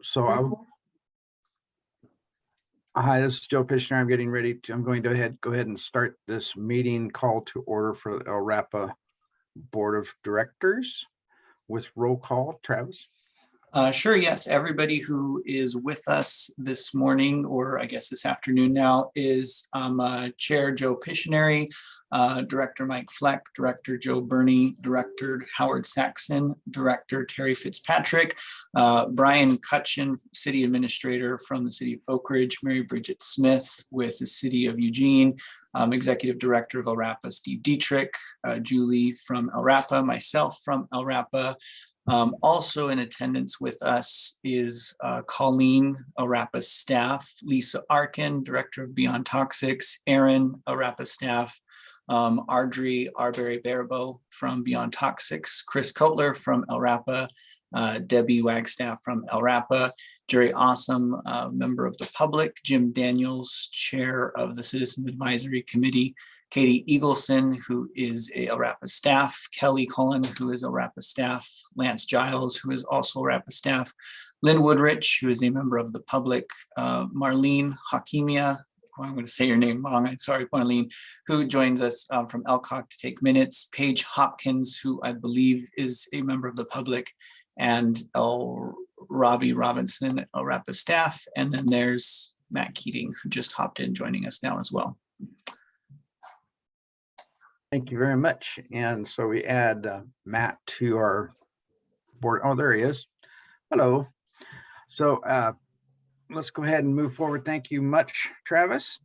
So hi, this is Joe Pishner. I'm going to go ahead and start this meeting call to order for the LRAPA Board of Directors with roll call. Travis? Sure, yes. Everybody who is with us this morning, or I guess this afternoon now, is Chair Joe Pishner, Director Mike Fleck, Director Joe Burney, Director Howard Saxon, Director Terry Fitzpatrick, Brian Cutchin, City Administrator from the City of Oak Ridge, Mary Bridget Smith with the City of Eugene, Executive Director of LRAPA, Steve Dietrich, Julie from LRAPA, myself from LRAPA. Also in attendance with us is Colleen, LRAPA staff, Lisa Arkin, Director of Beyond Toxics, Aaron, LRAPA staff, Ardrey Arbery-Barabo from Beyond Toxics, Chris Kotler from LRAPA, Debbie Wagstaff from LRAPA, Jerry Awesome, member of the public, Jim Daniels, Chair of the Citizens Advisory Committee, Katie Eagleson, who is a LRAPA staff, Kelly Cullen, who is a LRAPA staff, Lance Giles, who is also LRAPA staff, Lynn Woodrich, who is a member of the public, Marlene Hakimia, I'm going to say your name wrong, I'm sorry, Marlene, who joins us from Elcock to take minutes, Paige Hopkins, who I believe is a member of the public, and Robbie Robinson, LRAPA staff, and then there's Matt Keating, who just hopped in joining us now as well. Thank you very much. And so we add Matt to our board. Oh, there he is. Hello. So let's go ahead and move forward. Thank you much, Travis.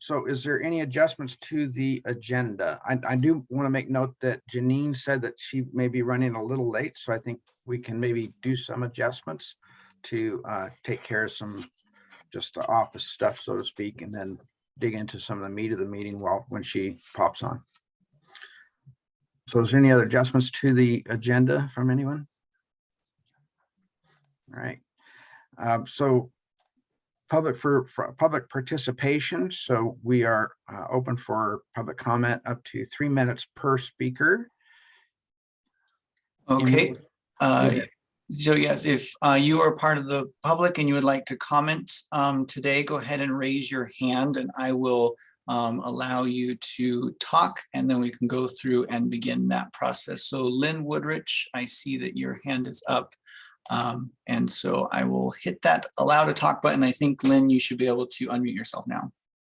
So is there any adjustments to the agenda? I do want to make note that Janine said that she may be running a little late, so I think we can maybe do some adjustments to take care of some just the office stuff, so to speak, and then dig into some of the meat of the meeting when she pops on. So is there any other adjustments to the agenda from anyone? All right. So public for public participation. So we are open for public comment up to 3 minutes per speaker. Okay. So yes, if you are part of the public and you would like to comment today, go ahead and raise your hand and I will allow you to talk, and then we can go through and begin that process. So Lynn Woodrich, I see that your hand is up. And so I will hit that allow to talk button. I think, Lynn, you should be able to unmute yourself now.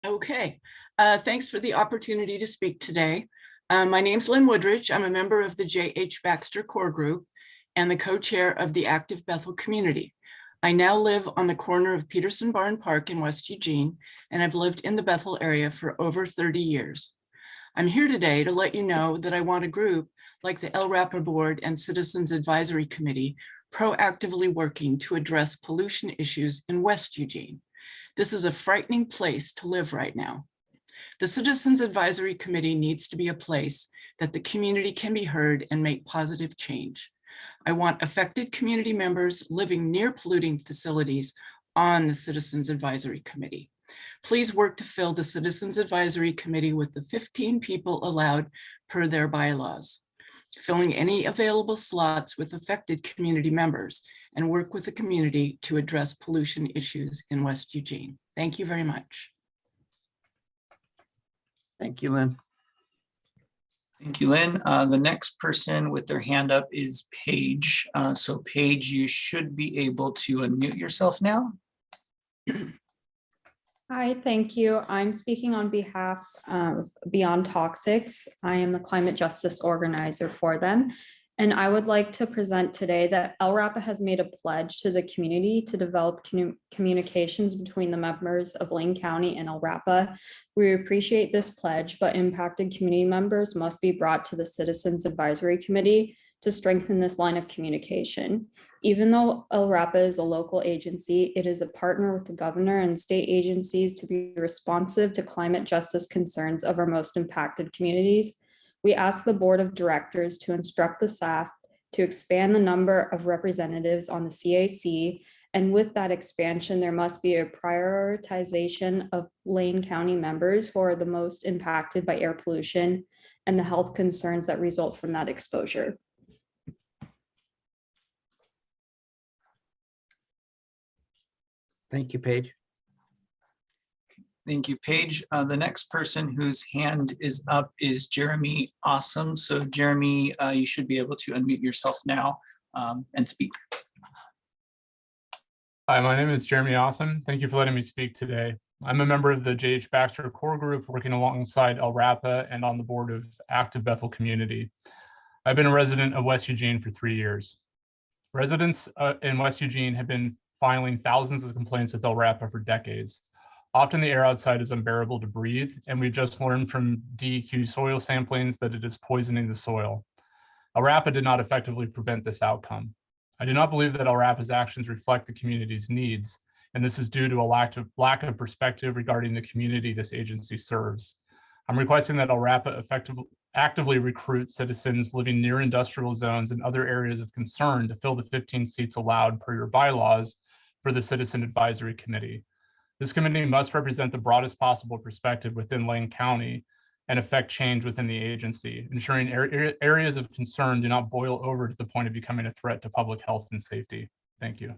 Okay, thanks for the opportunity to speak today. My name's Lynn Woodrich. I'm a member of the J.H. Baxter Core Group and the co-chair of the Active Bethel Community. I now live on the corner of Peterson Barn Park in West Eugene, and I've lived in the Bethel area for over 30 years. I'm here today to let you know that I want a group like the LRAPA Board and Citizens Advisory Committee proactively working to address pollution issues in West Eugene. This is a frightening place to live right now. The Citizens Advisory Committee needs to be a place that the community can be heard and make positive change. I want affected community members living near polluting facilities on the Citizens Advisory Committee. Please work to fill the Citizens Advisory Committee with the 15 people allowed per their bylaws, filling any available slots with affected community members, and work with the community to address pollution issues in West Eugene. Thank you very much. Thank you, Lynn. Thank you, Lynn. The next person with their hand up is Paige. So Paige, you should be able to unmute yourself now. Hi, thank you. I'm speaking on behalf of Beyond Toxics. I am the climate justice organizer for them. And I would like to present today that LRAPA has made a pledge to the community to develop communications between the members of Lane County and LRAPA. We appreciate this pledge, but impacted community members must be brought to the Citizens Advisory Committee to strengthen this line of communication. Even though LRAPA is a local agency, it is a partner with the governor and state agencies to be responsive to climate justice concerns of our most impacted communities. We ask the board of directors to instruct the staff to expand the number of representatives on the CAC. And with that expansion, there must be a prioritization of Lane County members who are the most impacted by air pollution and the health concerns that result from that exposure. Thank you, Paige. Thank you, Paige. The next person whose hand is up is Jeremy Awesome. So Jeremy, you should be able to unmute yourself now and speak. Hi, my name is Jeremy Awesome. Thank you for letting me speak today. I'm a member of the J.H. Baxter Core Group working alongside LRAPA and on the board of Active Bethel Community. I've been a resident of West Eugene for 3 years. Residents in West Eugene have been filing thousands of complaints with LRAPA for decades. Often the air outside is unbearable to breathe, and we've just learned from DEQ soil samplings that it is poisoning the soil. LRAPA did not effectively prevent this outcome. I do not believe that LRAPA's actions reflect the community's needs, and this is due to a lack of perspective regarding the community this agency serves. I'm requesting that LRAPA actively recruit citizens living near industrial zones and other areas of concern to fill the 15 seats allowed per your bylaws for the Citizen Advisory Committee. This committee must represent the broadest possible perspective within Lane County and affect change within the agency, ensuring areas of concern do not boil over to the point of becoming a threat to public health and safety. Thank you.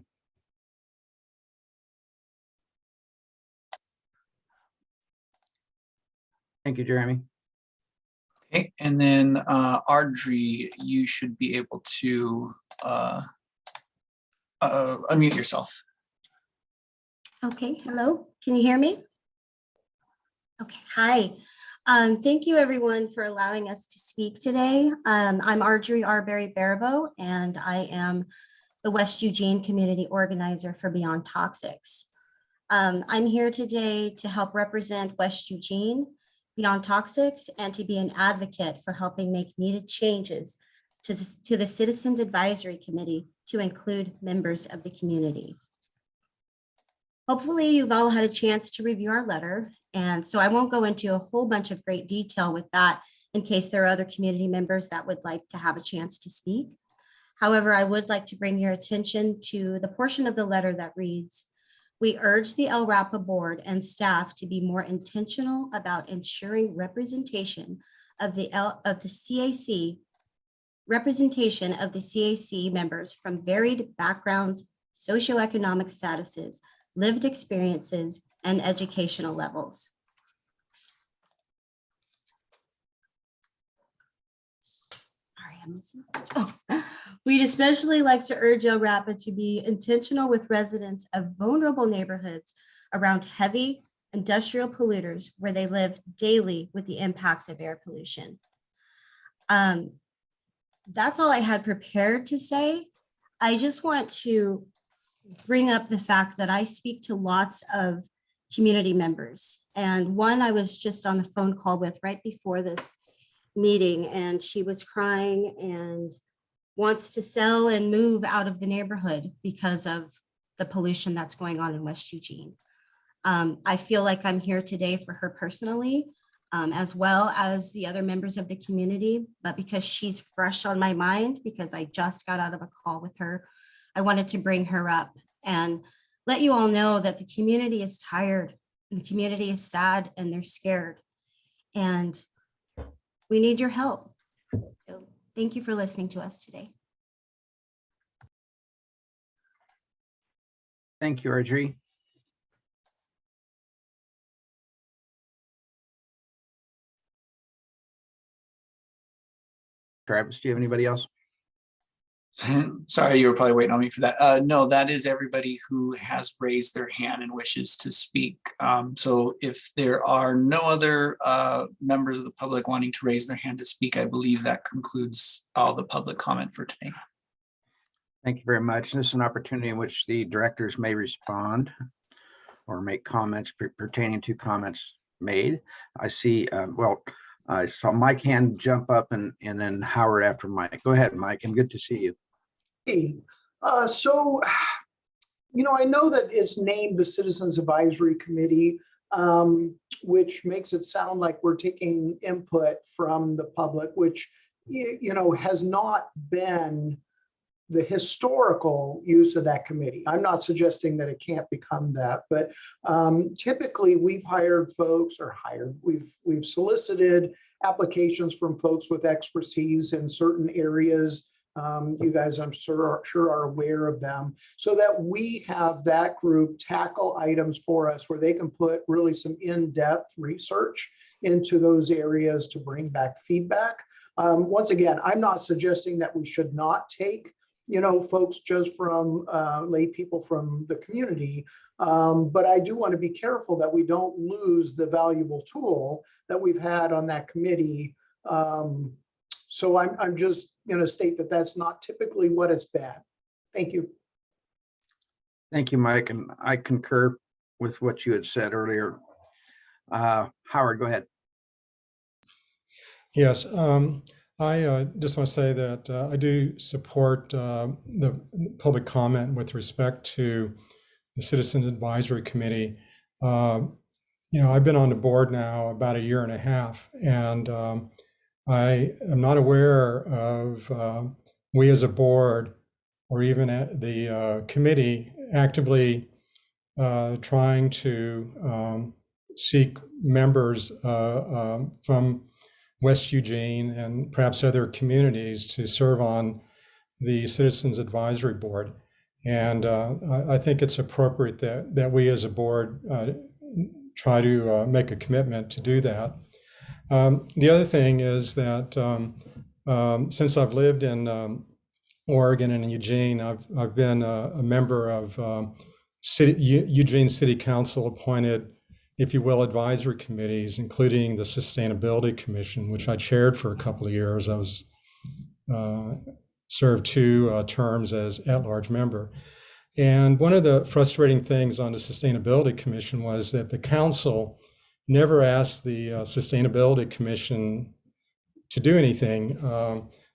Thank you, Jeremy. Okay, and then Audrey, you should be able to unmute yourself. Okay, hello, can you hear me? Okay, hi. Thank you everyone for allowing us to speak today. I'm Audrey Arbery Barabo, and I am the West Eugene Community Organizer for Beyond Toxics. I'm here today to help represent West Eugene, Beyond Toxics, and to be an advocate for helping make needed changes to the Citizens Advisory Committee to include members of the community. Hopefully you've all had a chance to review our letter, and so I won't go into a whole bunch of great detail with that in case there are other community members that would like to have a chance to speak. However, I would like to bring your attention to the portion of the letter that reads, "We urge the LRAPA board and staff to be more intentional about ensuring representation of the CAC members from varied backgrounds, socioeconomic statuses, lived experiences, and educational levels." Sorry, I'm missing. Oh. We'd especially like to urge LRAPA to be intentional with residents of vulnerable neighborhoods around heavy industrial polluters where they live daily with the impacts of air pollution. That's all I had prepared to say. I just want to bring up the fact that I speak to lots of community members. And one I was just on the phone call with right before this meeting, and she was crying and wants to sell and move out of the neighborhood because of the pollution that's going on in West Eugene. I feel like I'm here today for her personally, as well as the other members of the community, but because she's fresh on my mind, because I just got out of a call with her, I wanted to bring her up and let you all know that the community is tired, and the community is sad, and they're scared, and we need your help. So thank you for listening to us today. Thank you, Audrey. Travis, do you have anybody else? Sorry, you were probably waiting on me for that. No, that is everybody who has raised their hand and wishes to speak. So if there are no other members of the public wanting to raise their hand to speak, I believe that concludes all the public comment for today. Thank you very much. This is an opportunity in which the directors may respond or make comments pertaining to comments made. I see, I saw Mike hand jump up and then Howard after Mike. Go ahead, Mike, and good to see you. Hey, so, I know that it's named the Citizens Advisory Committee, which makes it sound like we're taking input from the public, which, has not been the historical use of that committee. I'm not suggesting that it can't become that, but typically we've we've solicited applications from folks with expertise in certain areas You guys, I'm sure are aware of them, so that we have that group tackle items for us where they can put really some in-depth research into those areas to bring back feedback. Once again, I'm not suggesting that we should not take, folks just from lay people from the community. But I do want to be careful that we don't lose the valuable tool that we've had on that committee. So I'm just going to state that that's not typically what it's been. Thank you. Thank you, Mike. And I concur with what you had said earlier. Howard, go ahead. Yes, I just want to say that I do support the public comment with respect to the Citizens Advisory Committee. I've been on the board now about 1.5 years, and I am not aware of we as a board or even at the committee actively trying to seek members from West Eugene and perhaps other communities to serve on the Citizens Advisory Board. And I think it's appropriate that we as a board try to make a commitment to do that. The other thing is that since I've lived in Oregon and in Eugene, I've been a member of Eugene City Council appointed, if you will, advisory committees, including the Sustainability Commission, which I chaired for a couple of years. I was served 2 terms as at-large member. And one of the frustrating things on the Sustainability Commission was that the council never asked the Sustainability Commission to do anything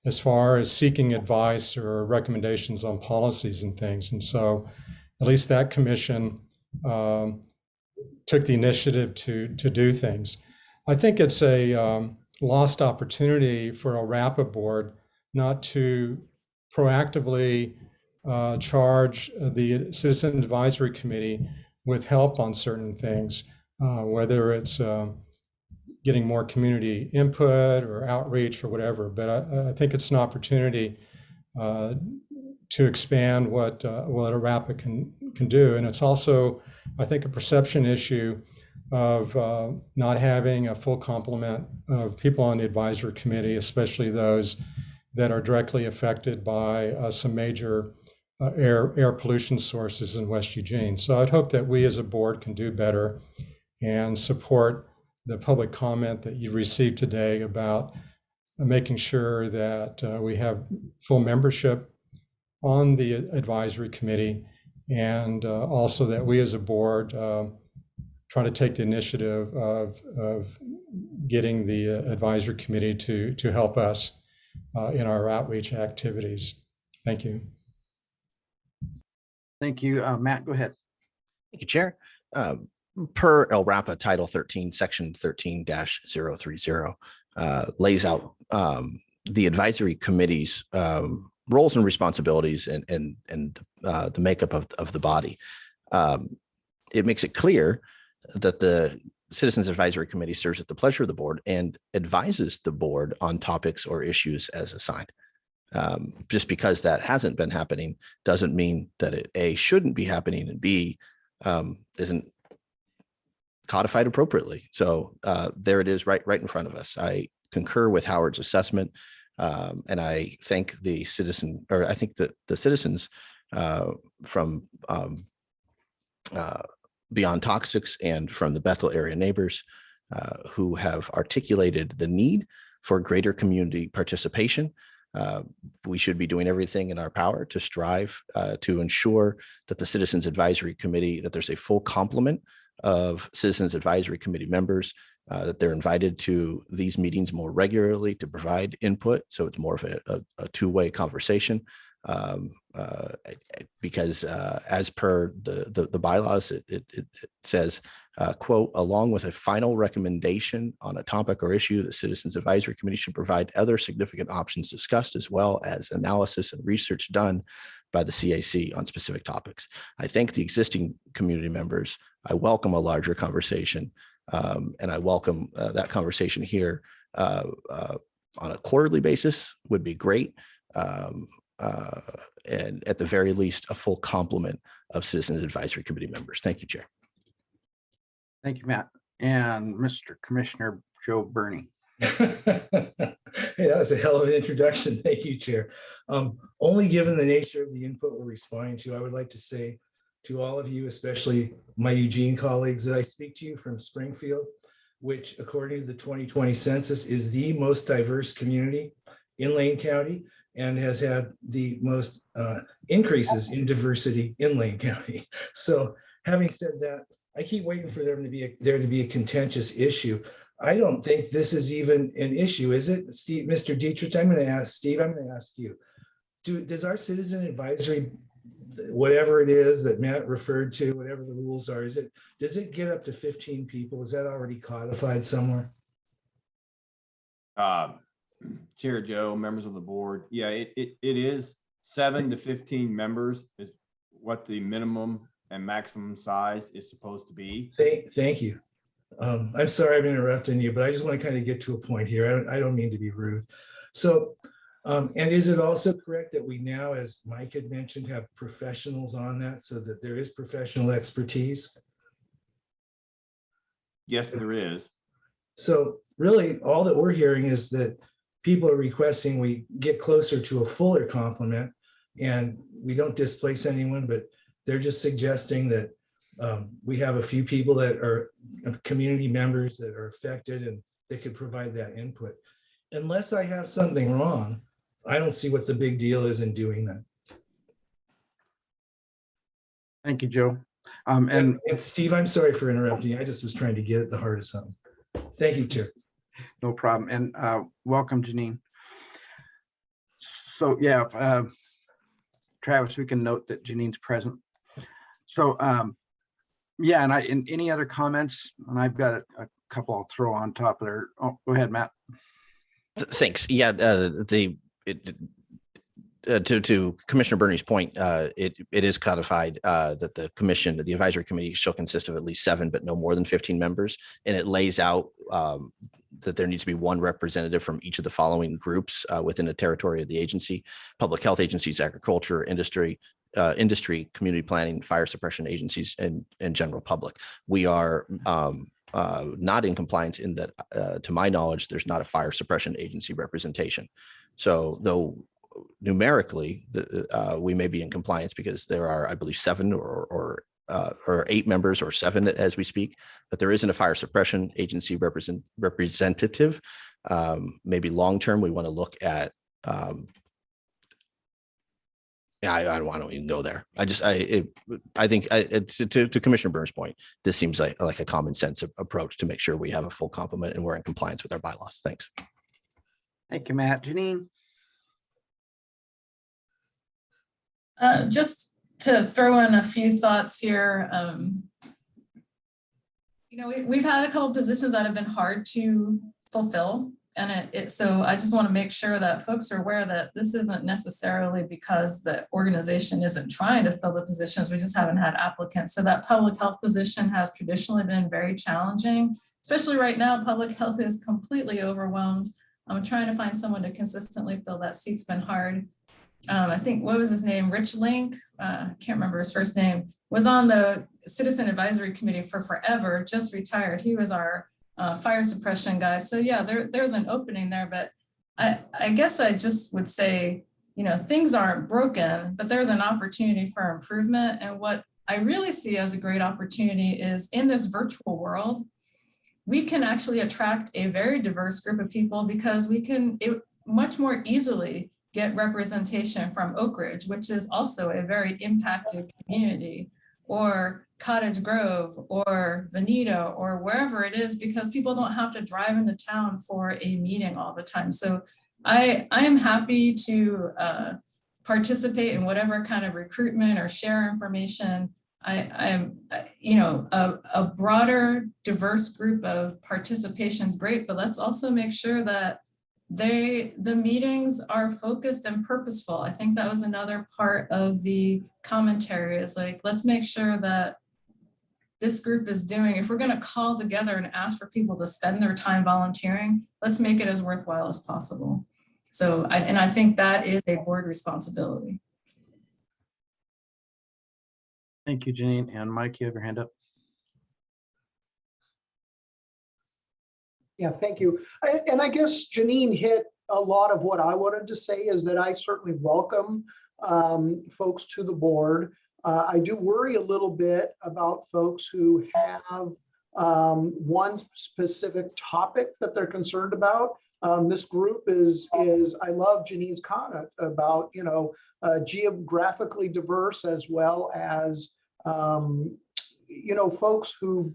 as far as seeking advice or recommendations on policies and things. And so at least that commission took the initiative to do things. I think it's a lost opportunity for a LRAPA board not to proactively charge the Citizen Advisory Committee with help on certain things, whether it's getting more community input or outreach or whatever. But I think it's an opportunity to expand what a LRAPA can do. And it's also, I think, a perception issue of not having a full complement of people on the advisory committee, especially those that are directly affected by some major air pollution sources in West Eugene. So I'd hope that we as a board can do better and support the public comment that you received today about making sure that we have full membership on the advisory committee, and also that we as a board try to take the initiative of getting the advisory committee to help us in our outreach activities. Thank you. Thank you. Matt, go ahead. Thank you, Chair. Per LRAPA Title 13, Section 13-030 lays out the advisory committee's roles and responsibilities and the makeup of the body. It makes it clear that the Citizens Advisory Committee serves at the pleasure of the board and advises the board on topics or issues as assigned. Just because that hasn't been happening doesn't mean that it A, shouldn't be happening, and B, isn't codified appropriately. So there it is, right in front of us. I concur with Howard's assessment, and I thank the citizen, or I think that the citizens from Beyond Toxics and from the Bethel area neighbors who have articulated the need for greater community participation. We should be doing everything in our power to strive to ensure that the Citizens Advisory Committee, that there's a full complement of Citizens Advisory Committee members, that they're invited to these meetings more regularly to provide input. So it's more of a two-way conversation. Because as per the bylaws, it says, quote, along with a final recommendation on a topic or issue, the Citizens Advisory Committee should provide other significant options discussed, as well as analysis and research done by the CAC on specific topics. I thank the existing community members. I welcome a larger conversation, and I welcome that conversation here on a quarterly basis would be great. and at the very least, a full complement of Citizens Advisory Committee members. Thank you, Chair. Thank you, Matt. And Mr. Commissioner Joe Burney. Hey, that was a hell of an introduction. Thank you, Chair. Only given the nature of the input we're responding to, I would like to say to all of you, especially my Eugene colleagues, that I speak to you from Springfield, which according to the 2020 census is the most diverse community in Lane County and has had the most increases in diversity in Lane County. So having said that, I keep waiting for there to be a contentious issue. I don't think this is even an issue, is it, Steve? Mr. Dietrich, I'm going to ask Steve. I'm going to ask you. Does our citizen advisory, whatever it is that Matt referred to, whatever the rules are, does it get up to 15 people? Is that already codified somewhere? Chair Joe, members of the board, yeah, it is 7 to 15 members is what the minimum and maximum size is supposed to be. Thank you. I'm sorry I'm interrupting you, but I just want to kind of get to a point here. I don't mean to be rude. So, and is it also correct that we now, as Mike had mentioned, have professionals on that so that there is professional expertise? Yes, there is. So really all that we're hearing is that people are requesting we get closer to a fuller complement, and we don't displace anyone, but they're just suggesting that we have a few people that are community members that are affected and they could provide that input. Unless I have something wrong, I don't see what the big deal is in doing that. Thank you, Joe. And Steve, I'm sorry for interrupting you. I just was trying to get at the heart of something. Thank you, Chair. no problem. And welcome, Janine. So yeah, Travis, we can note that Janine's present. So yeah, and any other comments? And I've got a couple I'll throw on top of there. Oh, go ahead, Matt. Thanks. Yeah, to Commissioner Burney's point, it is codified that the commission, the advisory committee, shall consist of at least 7, but no more than 15 members, and it lays out that there needs to be one representative from each of the following groups within the territory of the agency: public health agencies, agriculture, industry, community planning, fire suppression agencies, and general public. We are not in compliance in that, to my knowledge, there's not a fire suppression agency representation. So though numerically we may be in compliance because there are, I believe, 7 or 8 members or 7 as we speak, but there isn't a fire suppression agency representative. Maybe long-term, we want to look at, I don't even go there. I think to Commissioner Burns' point, this seems like a common sense approach to make sure we have a full complement and we're in compliance with our bylaws. Thanks. Thank you, Matt. Janine. Just to throw in a few thoughts here. We've had a couple of positions that have been hard to fulfill. And so I just want to make sure that folks are aware that this isn't necessarily because the organization isn't trying to fill the positions, we just haven't had applicants. So that public health position has traditionally been very challenging, especially right now. Public health is completely overwhelmed. I'm trying to find someone to consistently fill that seat's been hard. I think, what was his name? Rich Link, can't remember his first name, was on the Citizen Advisory Committee for forever, just retired. He was our fire suppression guy. So yeah, there's an opening there, but I guess I just would say, things aren't broken, but there's an opportunity for improvement. And what I really see as a great opportunity is in this virtual world, we can actually attract a very diverse group of people because we can much more easily get representation from Oak Ridge, which is also a very impacted community, or Cottage Grove or Veneta or wherever it is, because people don't have to drive into town for a meeting all the time. So I am happy to participate in whatever kind of recruitment or share information. I'm, a broader, diverse group of participation is great, but let's also make sure that the meetings are focused and purposeful. I think that was another part of the commentary, is like, let's make sure that this group is doing, if we're going to call together and ask for people to spend their time volunteering, let's make it as worthwhile as possible. So I think that is a board responsibility. Thank you, Janine. And Mike, you have your hand up. Yeah, thank you. And I guess Janine hit a lot of what I wanted to say, is that I certainly welcome folks to the board. I do worry a little bit about folks who have one specific topic that they're concerned about. This group is I love Janine's comment about, geographically diverse, as well as, folks who,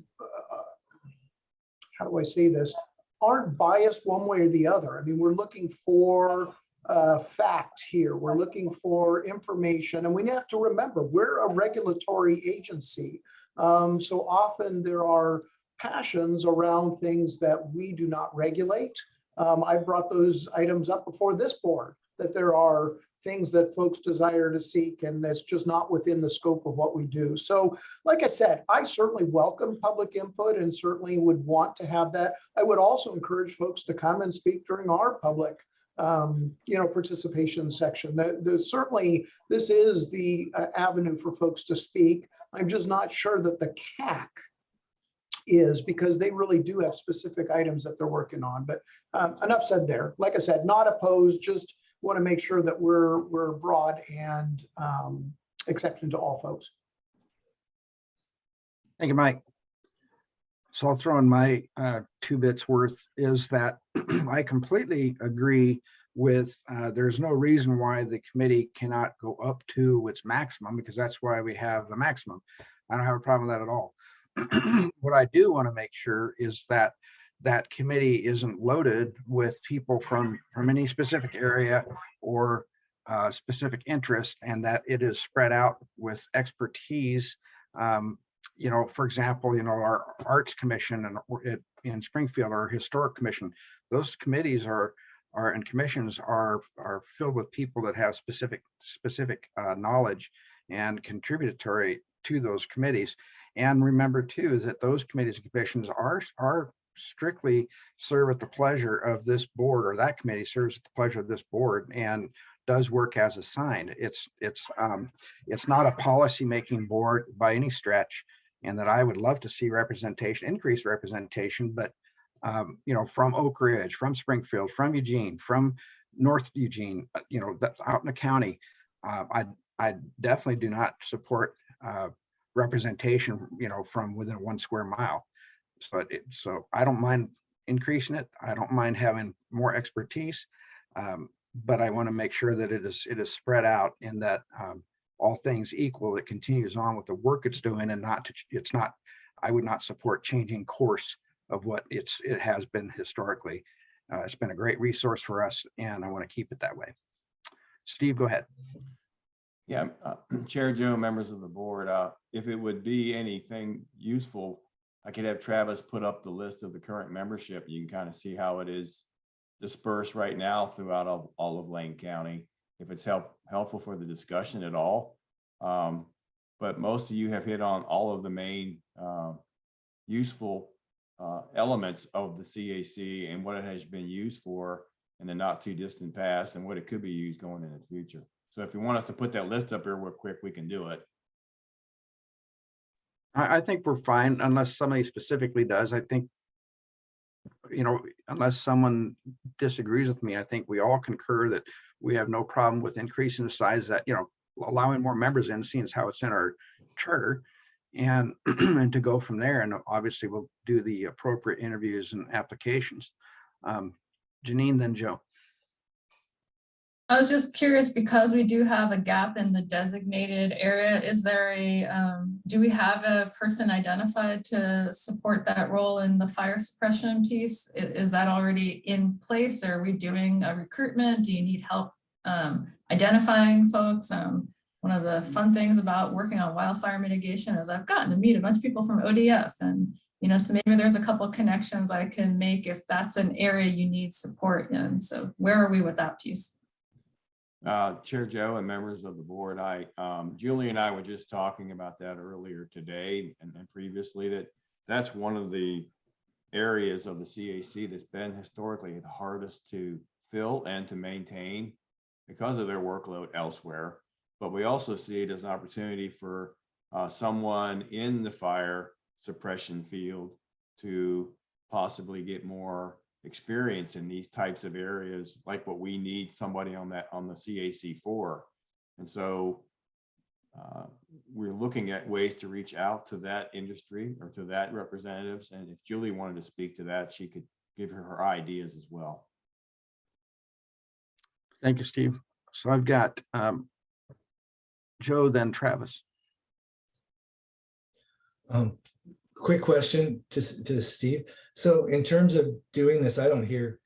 how do I say this, aren't biased one way or the other. I mean, we're looking for fact here. We're looking for information, and we have to remember we're a regulatory agency. So often there are passions around things that we do not regulate. I brought those items up before this board, that there are things that folks desire to seek, and that's just not within the scope of what we do. So like I said, I certainly welcome public input and certainly would want to have that. I would also encourage folks to come and speak during our public participation section. Certainly this is the avenue for folks to speak. I'm just not sure that the CAC is, because they really do have specific items that they're working on. But enough said there. Like I said, not opposed, just want to make sure that we're broad and accepting to all folks. Thank you, Mike. So I'll throw in my 2 bits worth, is that I completely agree with there's no reason why the committee cannot go up to its maximum, because that's why we have the maximum. I don't have a problem with that at all. What I do want to make sure is that that committee isn't loaded with people from any specific area or specific interest, and that it is spread out with expertise. For example, our Arts Commission and in Springfield, our Historic Commission, those committees and commissions are filled with people that have specific knowledge and contributory to those committees. And remember too that those committees and commissions are strictly serve at the pleasure of this board, or that committee serves at the pleasure of this board and does work as assigned. It's not a policy making board by any stretch, and that I would love to see increased representation, but from Oak Ridge, from Springfield, from Eugene, from North Eugene, out in the county, I definitely do not support representation, from within 1 square mile. So I don't mind increasing it. I don't mind having more expertise, but I want to make sure that it is spread out, in that all things equal, it continues on with the work it's doing, and I would not support changing course of what it has been historically. It's been a great resource for us, and I want to keep it that way. Steve, go ahead. Yeah, Chair Joe, members of the board, if it would be anything useful, I could have Travis put up the list of the current membership. You can kind of see how it is dispersed right now throughout all of Lane County, if it's helpful for the discussion at all. But most of you have hit on all of the main useful elements of the CAC and what it has been used for in the not too distant past, and what it could be used going in the future. So if you want us to put that list up here real quick, we can do it. I think we're fine, unless somebody specifically does. I think, unless someone disagrees with me, I think we all concur that we have no problem with increasing the size, that, allowing more members in, seeing as how it's in our charter, and and to go from there. And obviously we'll do the appropriate interviews and applications. Janine, then Joe. I was just curious, because we do have a gap in the designated area, is there do we have a person identified to support that role in the fire suppression piece? Is that already in place? Or are we doing a recruitment? Do you need help identifying folks? One of the fun things about working on wildfire mitigation is I've gotten to meet a bunch of people from ODF, and so maybe there's a couple of connections I can make if that's an area you need support in. So where are we with that piece? Chair Joe and members of the board, Julie and I were just talking about that earlier today and previously, that's one of the areas of the CAC that's been historically the hardest to fill and to maintain because of their workload elsewhere. But we also see it as an opportunity for someone in the fire suppression field to possibly get more experience in these types of areas, like what we need somebody on the CAC for. And so we're looking at ways to reach out to that industry or to that representatives. And if Julie wanted to speak to that, she could give her ideas as well. Thank you, Steve. So I've got Joe, then Travis. Quick question to Steve. So in terms of doing this, I hear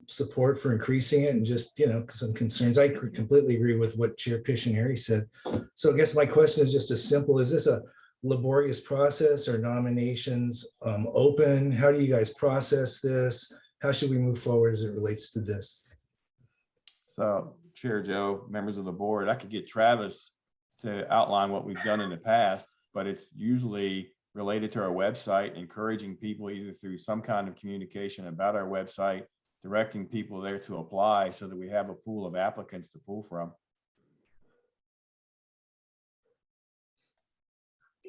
support for increasing it and just, some concerns. I completely agree with what Chair Pishinari said. So I guess my question is just as simple. Is this a laborious process or nominations open? How do you guys process this? How should we move forward as it relates to this? So Chair Joe, members of the board, I could get Travis to outline what we've done in the past, but it's usually related to our website, encouraging people either through some kind of communication about our website, directing people there to apply so that we have a pool of applicants to pull from.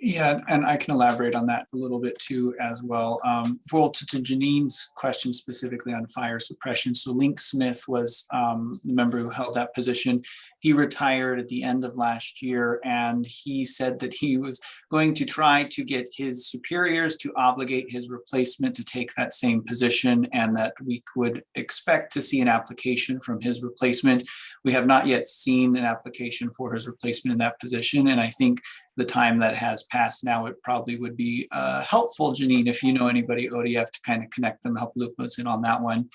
Yeah, and I can elaborate on that a little bit too as well. To Janine's question specifically on fire suppression. So Link Smith was the member who held that position. He retired at the end of last year, and he said that he was going to try to get his superiors to obligate his replacement to take that same position, and that we would expect to see an application from his replacement. We have not yet seen an application for his replacement in that position, and I think the time that has passed now, it probably would be helpful, Janine, if you know anybody ODF, to kind of connect them, help loop us in on that one.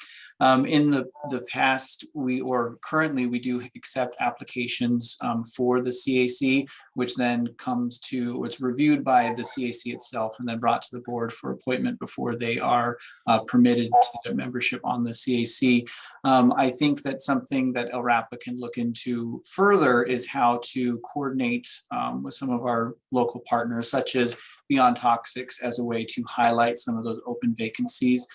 In the past, currently we do accept applications for the CAC, which then it's reviewed by the CAC itself and then brought to the board for appointment before they are permitted to their membership on the CAC. I think that something that LRAPA can look into further is how to coordinate with some of our local partners, such as Beyond Toxics, as a way to highlight some of those open vacancies,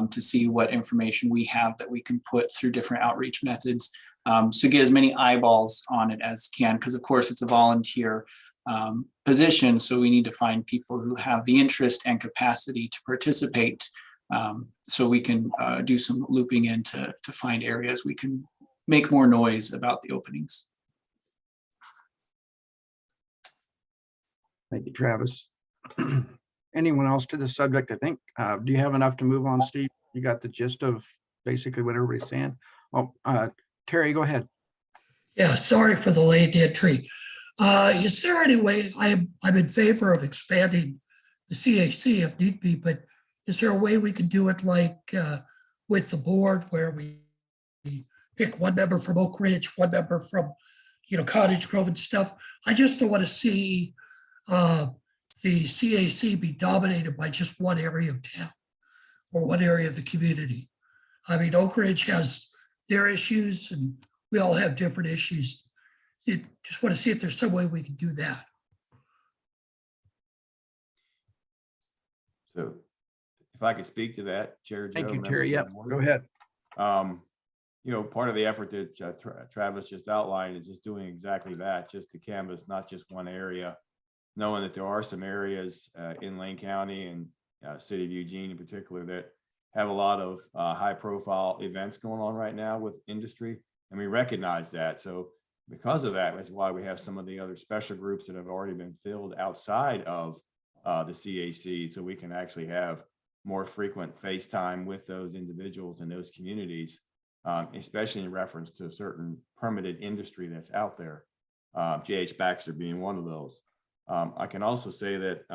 to see what information we have that we can put through different outreach methods, so get as many eyeballs on it as can, because of course it's a volunteer position, so we need to find people who have the interest and capacity to participate, so we can do some looping in to find areas we can make more noise about the openings. Thank you, Travis. Anyone else to this subject? I think, do you have enough to move on, Steve? You got the gist of basically what everybody's saying? Oh, Terry, go ahead. Yeah, sorry for the late entry. Is there any way, I'm in favor of expanding the CAC if need be, but is there a way we can do it like with the board, where we pick one member from Oak Ridge, one member from, Cottage Grove and stuff? I just don't want to see the CAC be dominated by just one area of town or one area of the community. I mean, Oak Ridge has their issues and we all have different issues. Just want to see if there's some way we can do that. So if I could speak to that, Chair Joe. Thank you, Terry. Yep, go ahead. Part of the effort that Travis just outlined is just doing exactly that, just to canvas not just one area, knowing that there are some areas in Lane County and city of Eugene in particular that have a lot of high profile events going on right now with industry. And we recognize that. So because of that, that's why we have some of the other special groups that have already been filled outside of the CAC. So we can actually have more frequent FaceTime with those individuals in those communities, especially in reference to a certain permitted industry that's out there. J.H. Baxter being one of those. I can also say that,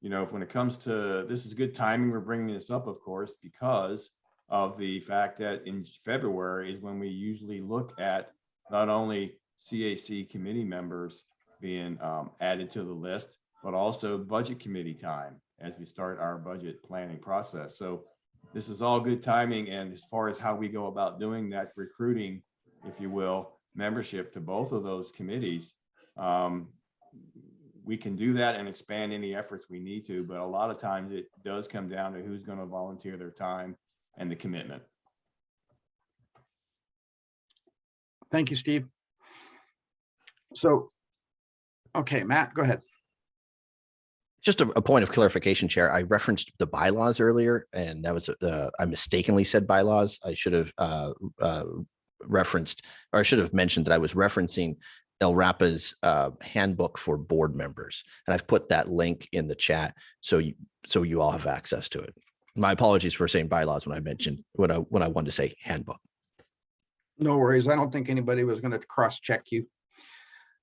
when it comes to, this is good timing, we're bringing this up, of course, because of the fact that in February is when we usually look at not only CAC committee members being added to the list, but also budget committee time as we start our budget planning process. So this is all good timing. And as far as how we go about doing that, recruiting, if you will, membership to both of those committees, we can do that and expand any efforts we need to, but a lot of times it does come down to who's going to volunteer their time and the commitment. Thank you, Steve. So, okay, Matt, go ahead. Just a point of clarification, Chair. I referenced the bylaws earlier, and that was I mistakenly said bylaws. I should have referenced, or I should have mentioned that I was referencing LRAPA's handbook for board members, and I've put that link in the chat so you all have access to it. My apologies for saying bylaws when I mentioned when I wanted to say handbook. No worries. I don't think anybody was going to cross-check you.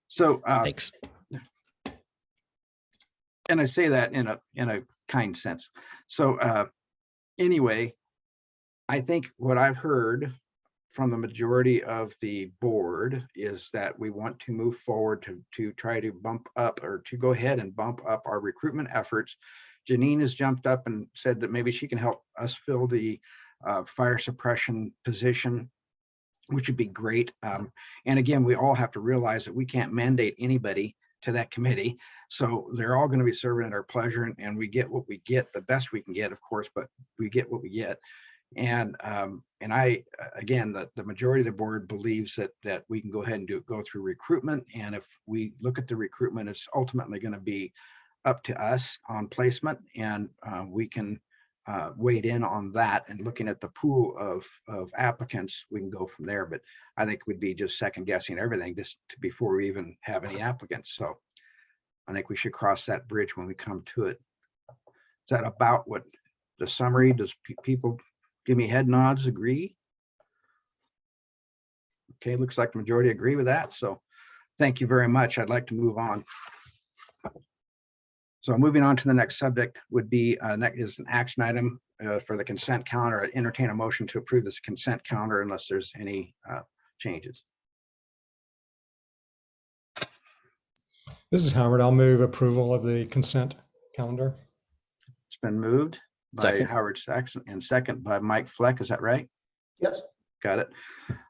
So, Thanks. and I say that in a kind sense. So anyway, I think what I've heard from the majority of the board is that we want to move forward to try to bump up, or to go ahead and bump up our recruitment efforts. Janine has jumped up and said that maybe she can help us fill the fire suppression position, which would be great. And again, we all have to realize that we can't mandate anybody to that committee. So they're all going to be serving at our pleasure, and we get what we get, the best we can get, of course, but we get what we get. And I, again, the majority of the board believes that we can go ahead and go through recruitment. And if we look at the recruitment, it's ultimately going to be up to us on placement, and we can weighed in on that, and looking at the pool of applicants, we can go from there. But I think we'd be just second guessing everything just before we even have any applicants. So I think we should cross that bridge when we come to it. Is that about what the summary? Does people give me head nods, agree? Okay, looks like the majority agree with that. So thank you very much. I'd like to move on. So moving on to the next subject would be is an action item for the consent calendar. I'd entertain a motion to approve this consent calendar unless there's any changes. This is Howard. I'll move approval of the consent calendar. It's been moved by Second. Howard Saxon and second by Mike Fleck. Is that right? Yes. Got it.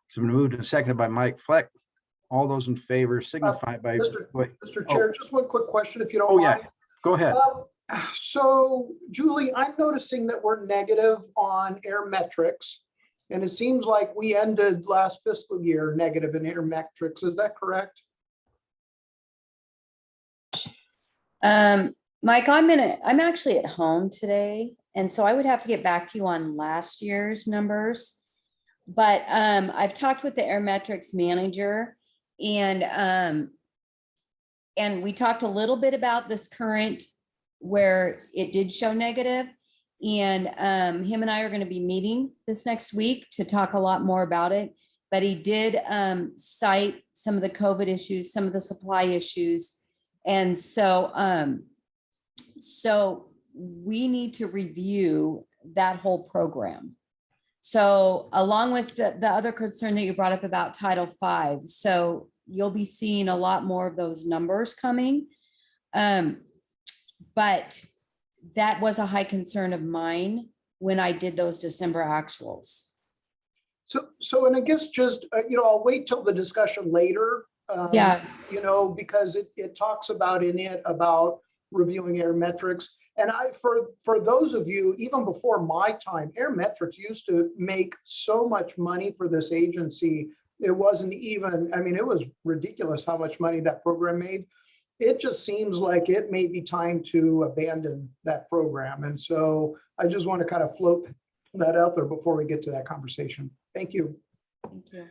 So moved and seconded by Mike Fleck. All those in favor signify by. Mr. Chair, just one quick question, if you don't Oh, mind. yeah. Go ahead. So Julie, I'm noticing that we're negative on air metrics. And it seems like we ended last fiscal year negative in air metrics. Is that correct? Mike, I'm actually at home today, and so I would have to get back to you on last year's numbers. But I've talked with the Airmetrics manager, and we talked a little bit about this current where it did show negative. And him and I are going to be meeting this next week to talk a lot more about it. But he did cite some of the COVID issues, some of the supply issues. And so we need to review that whole program. So along with the other concern that you brought up about Title V, so you'll be seeing a lot more of those numbers coming. But that was a high concern of mine when I did those December actuals. So, and I guess just, I'll wait till the discussion later. Yeah. Because it talks about in it about reviewing air metrics. And for those of you, even before my time, air metrics used to make so much money for this agency. It wasn't even, it was ridiculous how much money that program made. It just seems like it may be time to abandon that program. And so I just want to kind of float that out there before we get to that conversation. Thank you. Thank you.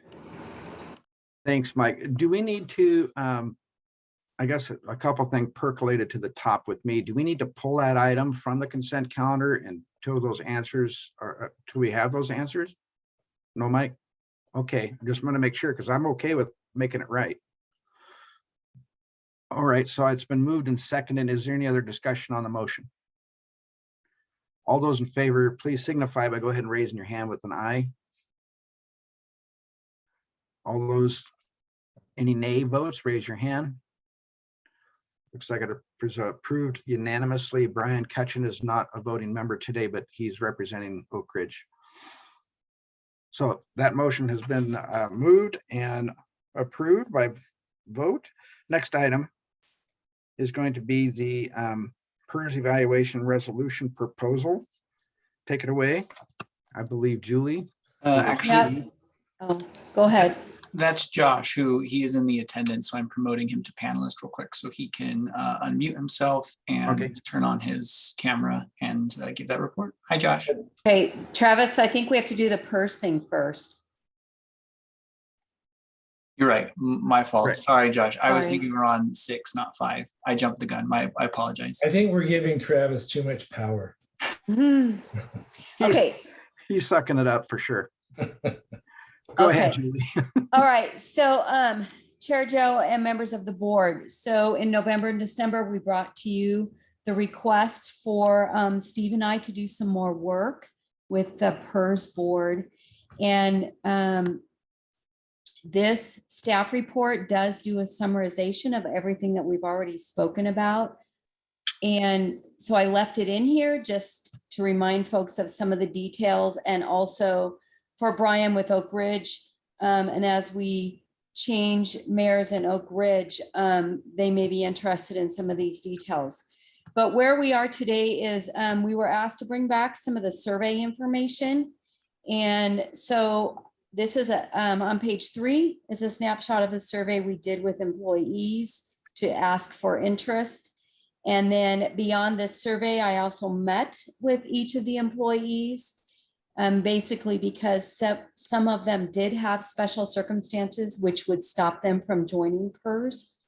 Thanks, Mike. Do we need to, I guess a couple things percolated to the top with me. Do we need to pull that item from the consent calendar until those answers are, till we have those answers? No, Mike? Okay, I just want to make sure because I'm okay with making it right. All right, so it's been moved and seconded. Is there any other discussion on the motion? All those in favor, please signify by go ahead and raising your hand with an aye. All those, any nay votes, raise your hand. Looks like it was approved unanimously. Brian Cutchin is not a voting member today, but he's representing Oak Ridge. So that motion has been moved and approved by vote. Next item is going to be the PERS evaluation resolution proposal. Take it away. I believe Julie. Actually, Oh, go ahead. That's Josh, who he is in the attendance, so I'm promoting him to panelist real quick so he can unmute himself and Okay. turn on his camera and give that report. Hi, Josh. Okay, Travis, I think we have to do the PERS thing first. You're right. My fault. Right. Sorry, Josh. I was Sorry. thinking we're on 6, not 5. I jumped the gun. I apologize. I think we're giving Travis too much power. Hmm. Okay, He's sucking it up for sure. Go ahead, Okay. Julie. all right. So Chair Joe and members of the board. So in November and December, we brought to you the request for Steve and I to do some more work with the PERS board. And this staff report does do a summarization of everything that we've already spoken about. And so I left it in here just to remind folks of some of the details, and also for Brian with Oak Ridge. And as we change mayors in Oak Ridge, they may be interested in some of these details. But where we are today is we were asked to bring back some of the survey information. And so this is on page 3 is a snapshot of the survey we did with employees to ask for interest. And then beyond this survey, I also met with each of the employees, basically because some of them did have special circumstances which would stop them from joining PERS.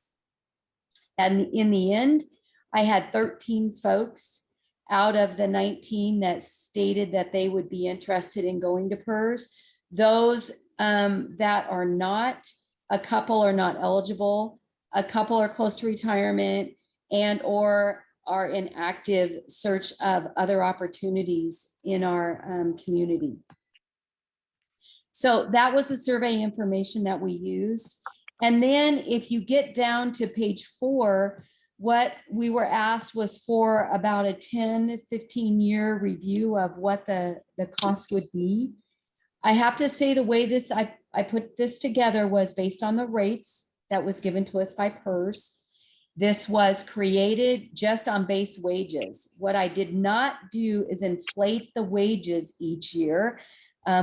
And in the end, I had 13 folks out of the 19 that stated that they would be interested in going to PERS. Those that are not, a couple are not eligible, a couple are close to retirement, and or are in active search of other opportunities in our community. So that was the survey information that we used. And then if you get down to page 4, what we were asked was for about a 10, 15-year review of what the cost would be. I have to say the way this, I put this together was based on the rates that was given to us by PERS. This was created just on base wages. What I did not do is inflate the wages each year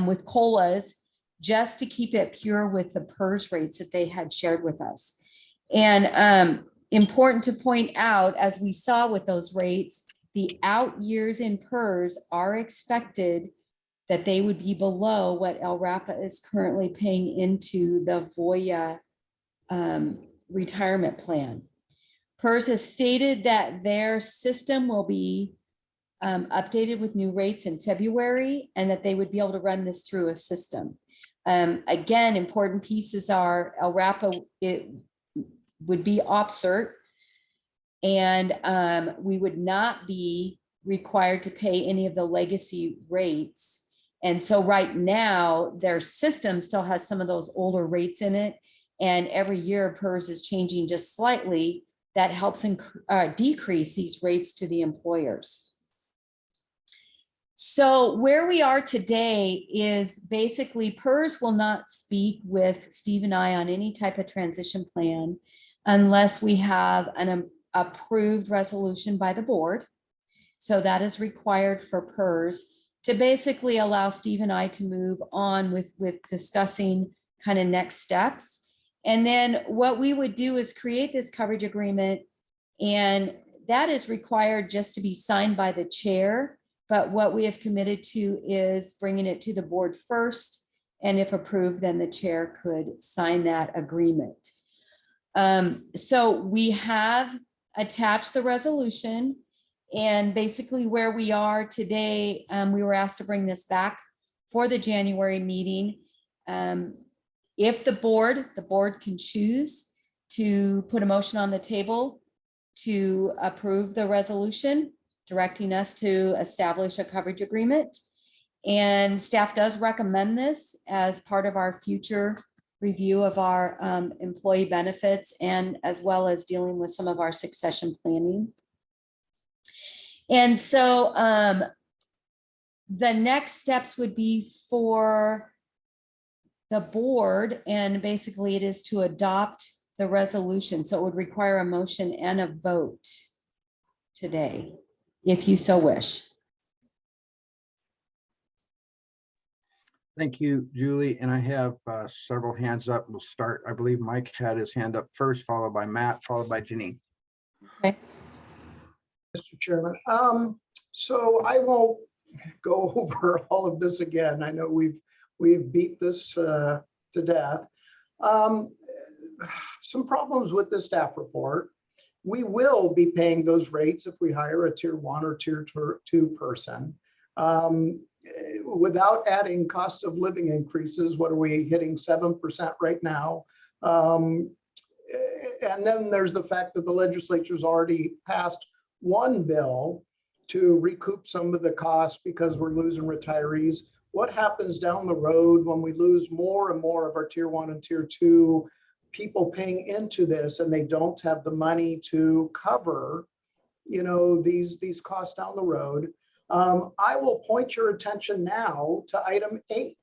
with COLAs, just to keep it pure with the PERS rates that they had shared with us. And important to point out, as we saw with those rates, the out years in PERS are expected that they would be below what LRAPA is currently paying into the VOYA retirement plan. PERS has stated that their system will be updated with new rates in February, and that they would be able to run this through a system. Again, important pieces are LRAPA, it would be OPSERT, and we would not be required to pay any of the legacy rates. And so right now, their system still has some of those older rates in it, and every year PERS is changing just slightly. That helps decrease these rates to the employers. So where we are today is basically PERS will not speak with Steve and I on any type of transition plan unless we have an approved resolution by the board. So that is required for PERS to basically allow Steve and I to move on with discussing kind of next steps. And then what we would do is create this coverage agreement, and that is required just to be signed by the chair. But what we have committed to is bringing it to the board first, and if approved, then the chair could sign that agreement. So we have attached the resolution, and basically where we are today, we were asked to bring this back for the January meeting. If the board can choose to put a motion on the table to approve the resolution, directing us to establish a coverage agreement. And staff does recommend this as part of our future review of our employee benefits, and as well as dealing with some of our succession planning. And so the next steps would be for the board, and basically it is to adopt the resolution. So it would require a motion and a vote today, if you so wish. Thank you, Julie. And I have several hands up. We'll start. I believe Mike had his hand up first, followed by Matt, followed by Janine. Okay. Mr. Chairman. So I won't go over all of this again. I know we've beat this to death. Some problems with the staff report. We will be paying those rates if we hire a tier 1 or tier 2 person. Without adding cost of living increases, what are we hitting 7% right now? And then there's the fact that the legislature's already passed one bill to recoup some of the costs because we're losing retirees. What happens down the road when we lose more and more of our tier 1 and tier 2 people paying into this and they don't have the money to cover, you know, these costs down the road? I will point your attention now to item 8,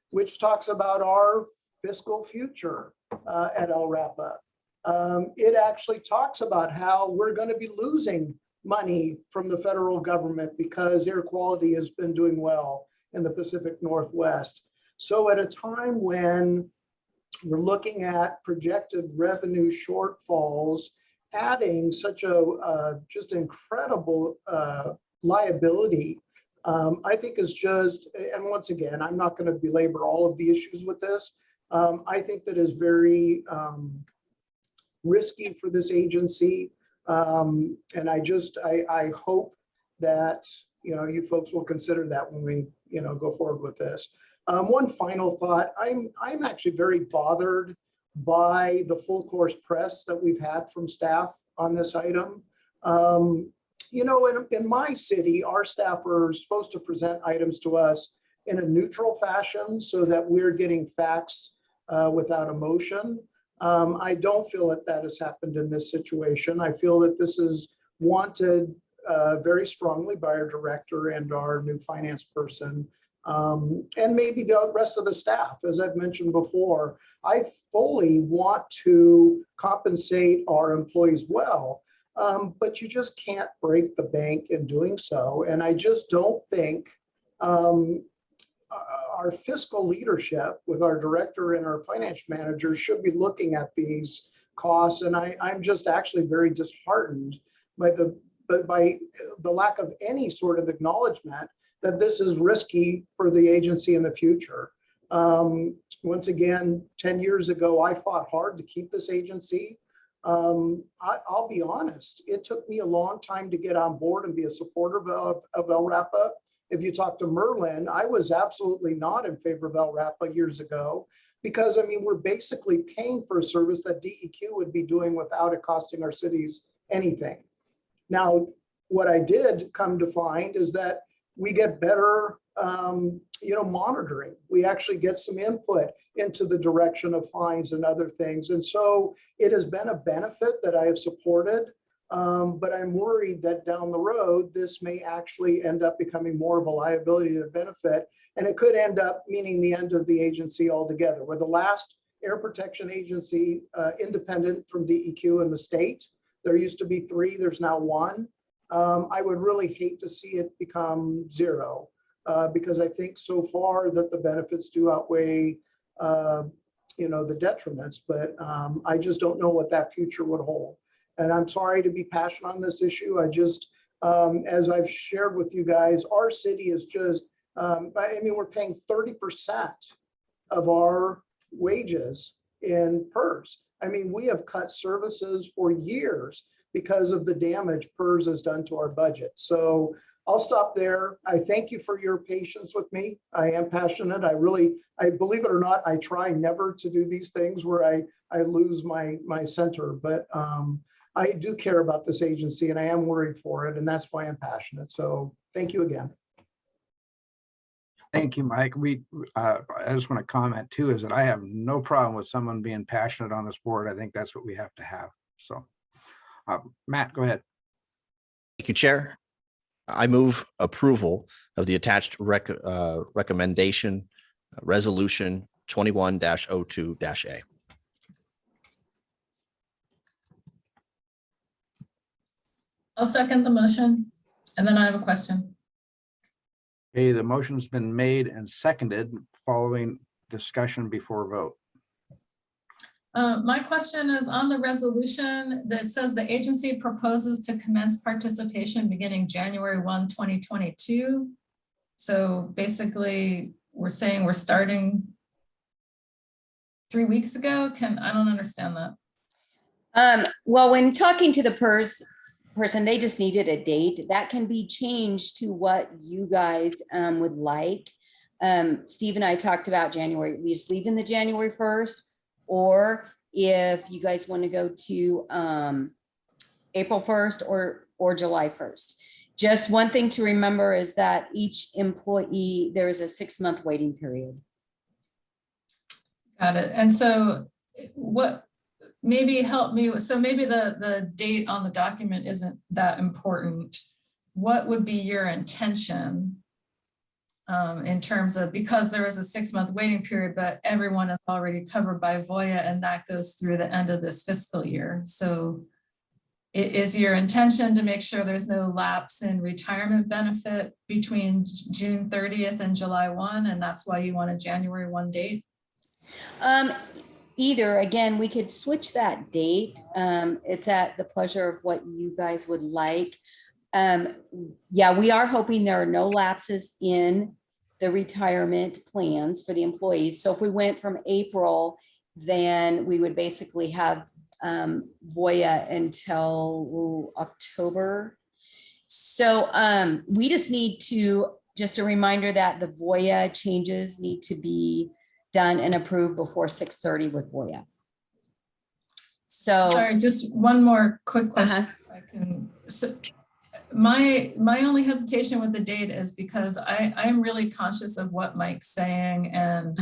which talks about our fiscal future at LRAPA. It actually talks about how we're going to be losing money from the federal government because air quality has been doing well in the Pacific Northwest. So at a time when we're looking at projected revenue shortfalls, adding such a just incredible liability, I think is just, and once again, I'm not going to belabor all of the issues with this. I think that is very risky for this agency. And I hope that, you know, you folks will consider that when we, you know, go forward with this. One final thought, I'm actually very bothered by the full course press that we've had from staff on this item. You know, in my city, our staff are supposed to present items to us in a neutral fashion so that we're getting facts without emotion. I don't feel that that has happened in this situation. I feel that this is wanted very strongly by our director and our new finance person, and maybe the rest of the staff. As I've mentioned before, I fully want to compensate our employees well, but you just can't break the bank in doing so. And I just don't think our fiscal leadership with our director and our finance manager should be looking at these costs. And I'm just actually very disheartened by the lack of any sort of acknowledgement that this is risky for the agency in the future. Once again, 10 years ago, I fought hard to keep this agency. I'll be honest, it took me a long time to get on board and be a supporter of LRAPA. If you talk to Merlin, I was absolutely not in favor of LRAPA years ago, because I mean, we're basically paying for a service that DEQ would be doing without it costing our cities anything. Now, what I did come to find is that we get better, you know, monitoring. We actually get some input into the direction of fines and other things. And so it has been a benefit that I have supported. But I'm worried that down the road, this may actually end up becoming more of a liability than a benefit. And it could end up meaning the end of the agency altogether. We're the last air protection agency independent from DEQ in the state. There used to be 3, there's now 1. I would really hate to see it become 0 because I think so far that the benefits do outweigh you know, the detriments, but I just don't know what that future would hold. And I'm sorry to be passionate on this issue. I just, as I've shared with you guys, our city is just, I mean, we're paying 30% of our wages in PERS. I mean, we have cut services for years because of the damage PERS has done to our budget. So I'll stop there. I thank you for your patience with me. I am passionate. I believe it or not, I try never to do these things where I lose my center, but I do care about this agency and I am worried for it. And that's why I'm passionate. So thank you again. Thank you, Mike. I just want to comment too, is that I have no problem with someone being passionate on this board. I think that's what we have to have. So Matt, go ahead. Thank you, Chair. I move approval of the attached recommendation resolution 21-02-A. I'll second the motion. And then I have a question. Okay, the motion's been made and seconded following discussion before vote. My question is on the resolution that says the agency proposes to commence participation beginning January 1, 2022. So basically, we're saying we're starting 3 weeks ago. I don't understand that. Well, when talking to the person, they just needed a date that can be changed to what you guys would like. Steve and I talked about January, we just leave in the January 1st, or if you guys want to go to April 1st or July 1st. Just one thing to remember is that each employee, there is a 6-month waiting period. Got it. And so what, maybe help me, so maybe the date on the document isn't that important. What would be your intention in terms of, because there is a 6-month waiting period, but everyone is already covered by Voya and that goes through the end of this fiscal year. So is your intention to make sure there's no lapse in retirement benefit between June 30th and July 1, and that's why you want a January 1 date? Either, again, we could switch that date. It's at the pleasure of what you guys would like. Yeah, we are hoping there are no lapses in the retirement plans for the employees. So if we went from April, then we would basically have Voya until October. So we just need to, just a reminder that the Voya changes need to be done and approved before 6:30 with Voya. So sorry, just one more quick question. If I can. So my only hesitation with the date is because I'm really conscious of what Mike's saying and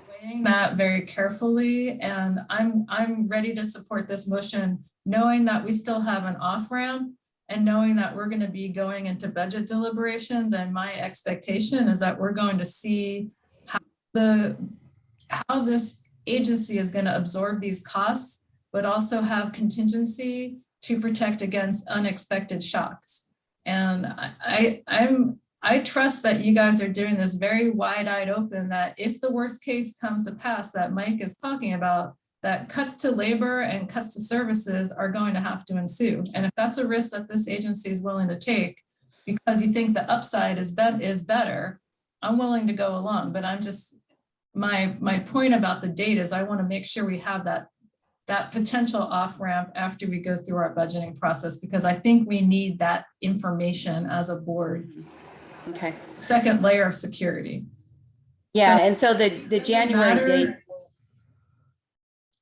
weighing that very carefully. And I'm ready to support this motion, knowing that we still have an off ramp and knowing that we're going to be going into budget deliberations. And my expectation is that we're going to see how this agency is going to absorb these costs, but also have contingency to protect against unexpected shocks. And I trust that you guys are doing this very wide-eyed open, that if the worst case comes to pass that Mike is talking about, that cuts to labor and cuts to services are going to have to ensue. And if that's a risk that this agency is willing to take because you think the upside is better, I'm willing to go along. But I'm just, my point about the date is I want to make sure we have that potential off ramp after we go through our budgeting process, because I think we need that information as a board. okay. Second layer of security. Yeah, So and so the January date.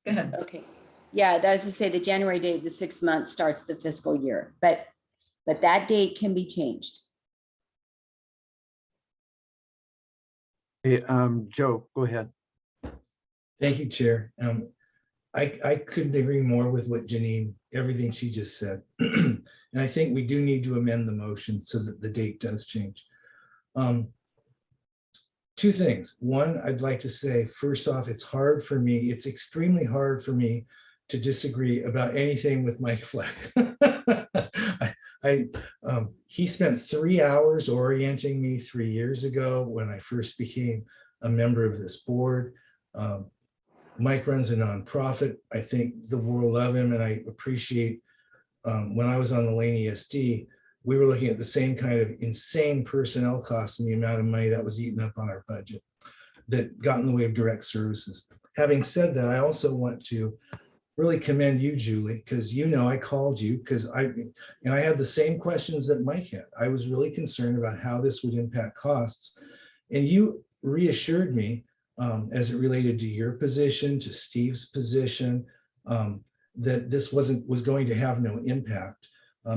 Go ahead. Okay. Yeah, as I say, the January date, the 6 months starts the fiscal year, but that date can be changed. Hey, Joe, go ahead. Thank you, Chair. I couldn't agree more with what Janine, everything she just said. And I think we do need to amend the motion so that the date does change. Two things. One, I'd like to say, first off, it's extremely hard for me to disagree about anything with Mike Fleck. He spent 3 hours orienting me 3 years ago when I first became a member of this board. Mike runs a nonprofit. I think the world of him, and I appreciate when I was on the Lane ESD, we were looking at the same kind of insane personnel costs and the amount of money that was eaten up on our budget that got in the way of direct services. Having said that, I also want to really commend you, Julie, because I called you because I had the same questions that Mike had. I was really concerned about how this would impact costs, and you reassured me as it related to your position, to Steve's position, that this was going to have no impact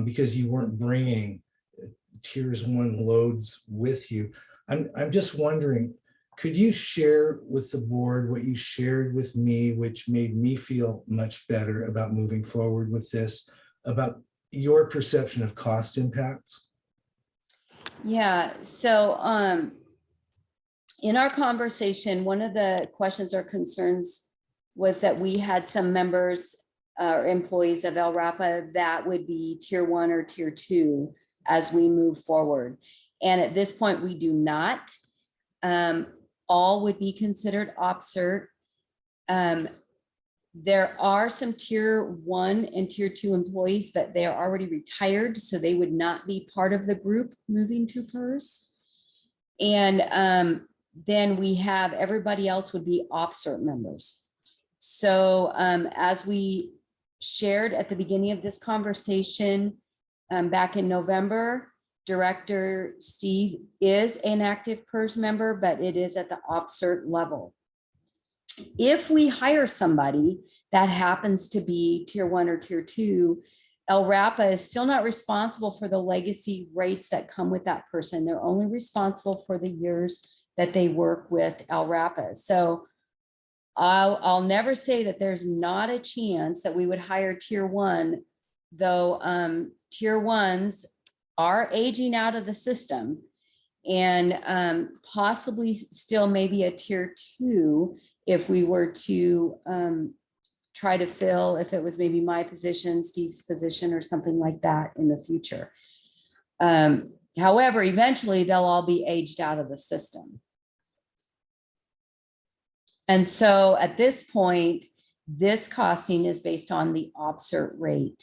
because you weren't bringing tiers 1 loads with you. I'm just wondering, could you share with the board what you shared with me, which made me feel much better about moving forward with this, about your perception of cost impacts? Yeah, so in our conversation, one of the questions or concerns was that we had some members or employees of LRAPA that would be tier 1 or tier 2 as we move forward. And at this point, we do not. All would be considered OPSERT. There are some tier 1 and tier 2 employees, but they are already retired, so they would not be part of the group moving to PERS. And then we have everybody else would be OPSERT members. So as we shared at the beginning of this conversation back in November, Director Steve is an active PERS member, but it is at the OPSERT level. If we hire somebody that happens to be tier 1 or tier 2, LRAPA is still not responsible for the legacy rates that come with that person. They're only responsible for the years that they work with LRAPA. So I'll never say that there's not a chance that we would hire tier 1, though tier 1s are aging out of the system, and possibly still maybe a tier 2 if we were to try to fill, if it was maybe my position, Steve's position, or something like that in the future. However, eventually they'll all be aged out of the system. And so at this point, this costing is based on the OPSERT rate.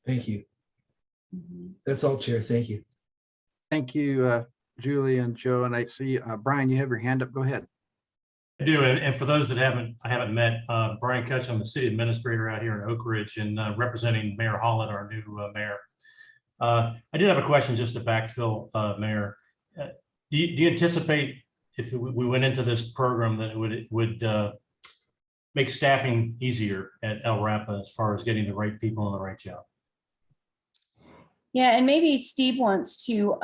Thank you. That's all, Chair. Thank you. Thank you, Julie and Joe. And I see, Brian, you have your hand up. Go ahead. I do, and for those that I haven't met, Brian Kutch, I'm the city administrator out here in Oak Ridge and representing Mayor Holland, our new mayor. I did have a question just to backfill, Mayor. Do you anticipate if we went into this program that it would make staffing easier at LRAPA as far as getting the right people on the right job? Yeah, and maybe Steve wants to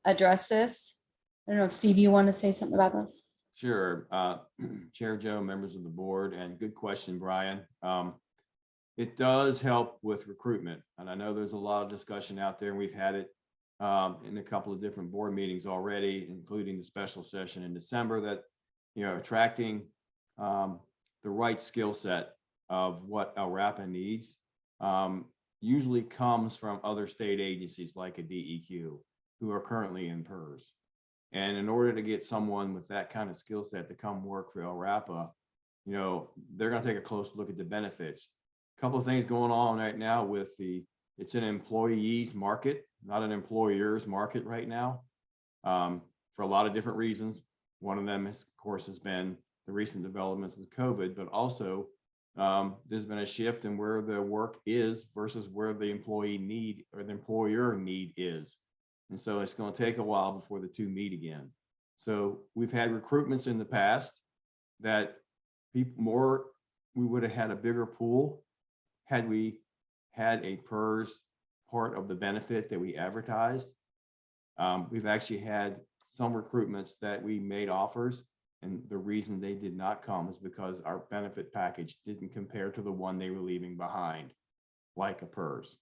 address this. I don't know if Steve, you want to say something about this? Sure. Chair Joe, members of the board, and good question, Brian. It does help with recruitment. And I know there's a lot of discussion out there, and we've had it in a couple of different board meetings already, including the special session in December, that, you know, attracting the right skill set of what LRAPA needs usually comes from other state agencies like a DEQ who are currently in PERS. And in order to get someone with that kind of skill set to come work for LRAPA, you know, they're going to take a close look at the benefits. A couple of things going on right now with it's an employees market, not an employers market right now, for a lot of different reasons. One of them, of course, has been the recent developments with COVID, but also there's been a shift in where the work is versus where the employee need or the employer need is. And so it's going to take a while before the two meet again. So we've had recruitments in the past that we would have had a bigger pool had we had a PERS part of the benefit that we advertised. We've actually had some recruitments that we made offers, and the reason they did not come is because our benefit package didn't compare to the one they were leaving behind, like a PERS.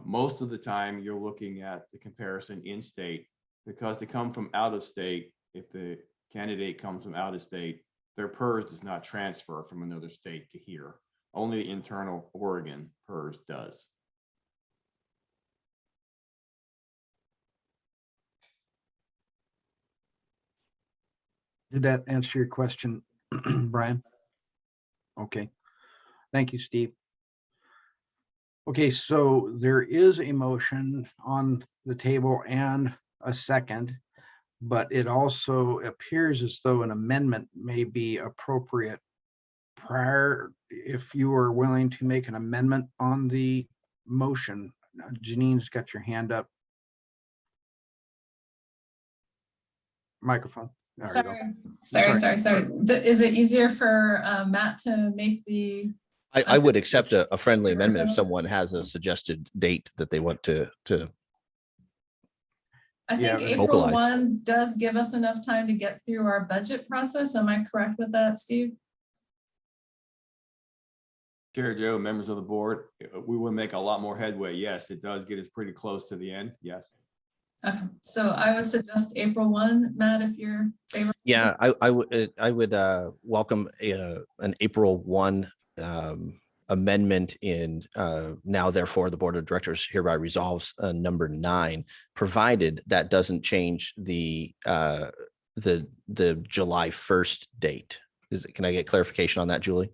Most of the time you're looking at the comparison in state, because they come from out of state. If the candidate comes from out of state, their PERS does not transfer from another state to here. Only the internal Oregon PERS does. Did that answer your question, Brian? Okay. Thank you, Steve. Okay, so there is a motion on the table and a second, but it also appears as though an amendment may be appropriate prior, if you are willing to make an amendment on the motion. Janine's got your hand up. Microphone. There you go. Sorry. Is it easier for Matt to make the? I would accept a friendly amendment if someone has a suggested date that they want to I think April vocalize. 1 does give us enough time to get through our budget process. Am I correct with that, Steve? Chair Joe, members of the board, we will make a lot more headway. Yes, it does get us pretty close to the end. Yes. Okay, so I would suggest April 1, Matt, if you're favorable. Yeah, I would welcome an April 1 amendment in now therefore the board of directors hereby resolves number 9, provided that doesn't change the July 1st date. Can I get clarification on that, Julie?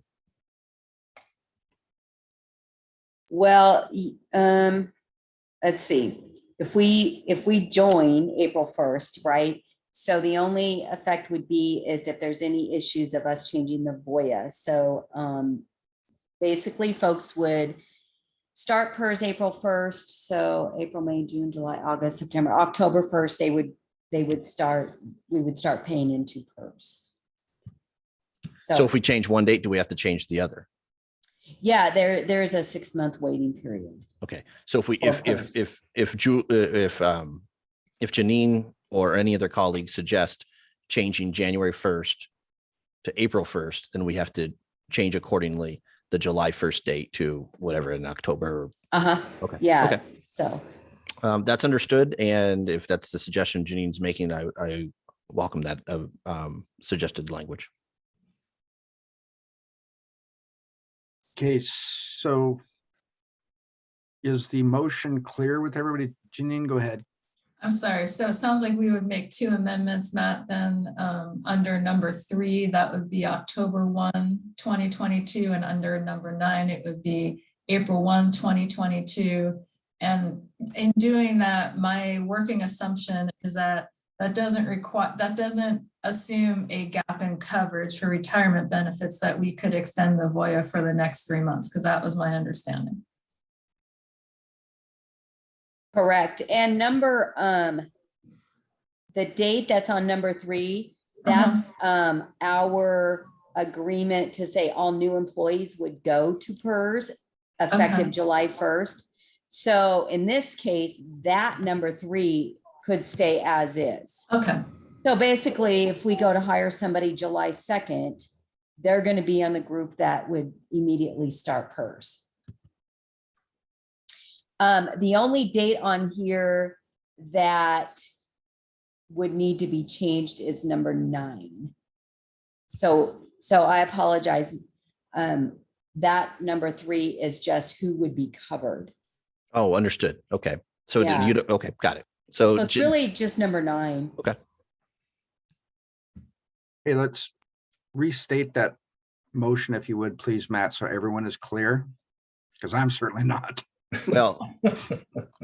Well, let's see, if we join April 1st, right? So the only effect would be is if there's any issues of us changing the VOYA. So basically folks would start PERS April 1st. So April, May, June, July, August, September, October 1st, we would start paying into PERS. So if we change one date, do we have to change the other? Yeah, there is a 6-month waiting period. Okay, so if Janine or any other colleagues suggest changing January 1st to April 1st, then we have to change accordingly the July 1st date to whatever in October. Okay. Yeah. Okay. So that's understood. And if that's the suggestion Janine's making, I welcome that suggested language. Okay, so is the motion clear with everybody? Janine, go ahead. I'm sorry. So it sounds like we would make 2 amendments, Matt, then under number 3, that would be October 1, 2022. And under number 9, it would be April 1, 2022. And in doing that, my working assumption is that that doesn't assume a gap in coverage for retirement benefits, that we could extend the VOYA for the next 3 months, because that was my understanding. correct. And number, the date that's on number 3, that's our agreement to say all new employees would go to PERS effective July 1st. So in this case, that number 3 could stay as is. Okay. So basically, if we go to hire somebody July 2nd, they're going to be on the group that would immediately start PERS. The only date on here that would need to be changed is number 9. So I apologize. That number 3 is just who would be covered. Oh, understood. Okay. So Yeah. you don't, okay, got it. So it's really just number 9. Okay. Hey, let's restate that motion, if you would, please, Matt, so everyone is clear, because I'm certainly not. Well,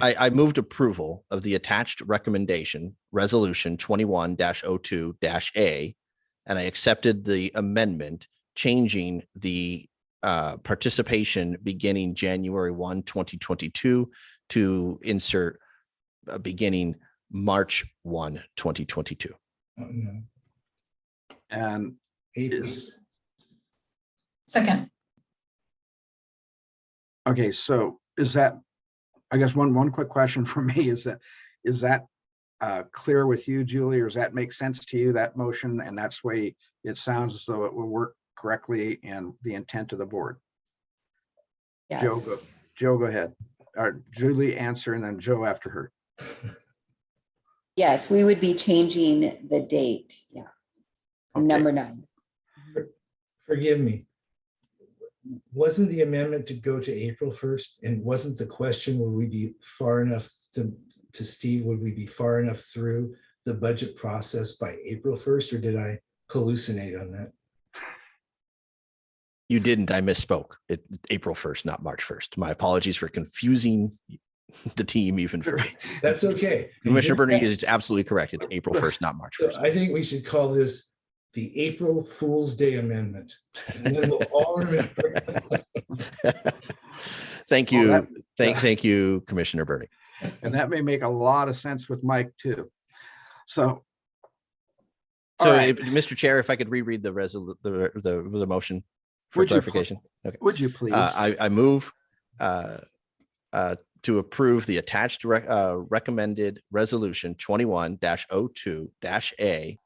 I moved approval of the attached recommendation, resolution 21-02-A, and I accepted the amendment changing the participation beginning January 1, 2022 to insert beginning March 1, 2022. And is, Second. okay, so is that, I guess one quick question for me is that clear with you, Julie, or does that make sense to you, that motion? And that's the way it sounds as though it will work correctly and the intent of the board. Yes. Joe, go ahead. Or Julie answer and then Joe after her. Yes, we would be changing the date. Yeah. Okay. Number 9. Forgive me. Wasn't the amendment to go to April 1st? And wasn't the question, would we be far enough to Steve, would we be far enough through the budget process by April 1st, or did I hallucinate on that? You didn't, I misspoke. It's April 1st, not March 1st. My apologies for confusing the team even further. That's okay. Commissioner Bernie is absolutely correct. It's April 1st, not March 1st. So I think we should call this the April Fool's Day Amendment. And then we'll all remember. Thank you. Thank you, Commissioner Bernie. And that may make a lot of sense with Mike too. So. So, right. Mr. Chair, if I could reread the motion for Would you clarification. Okay. Would you please? I move to approve the attached recommended resolution 21-02-A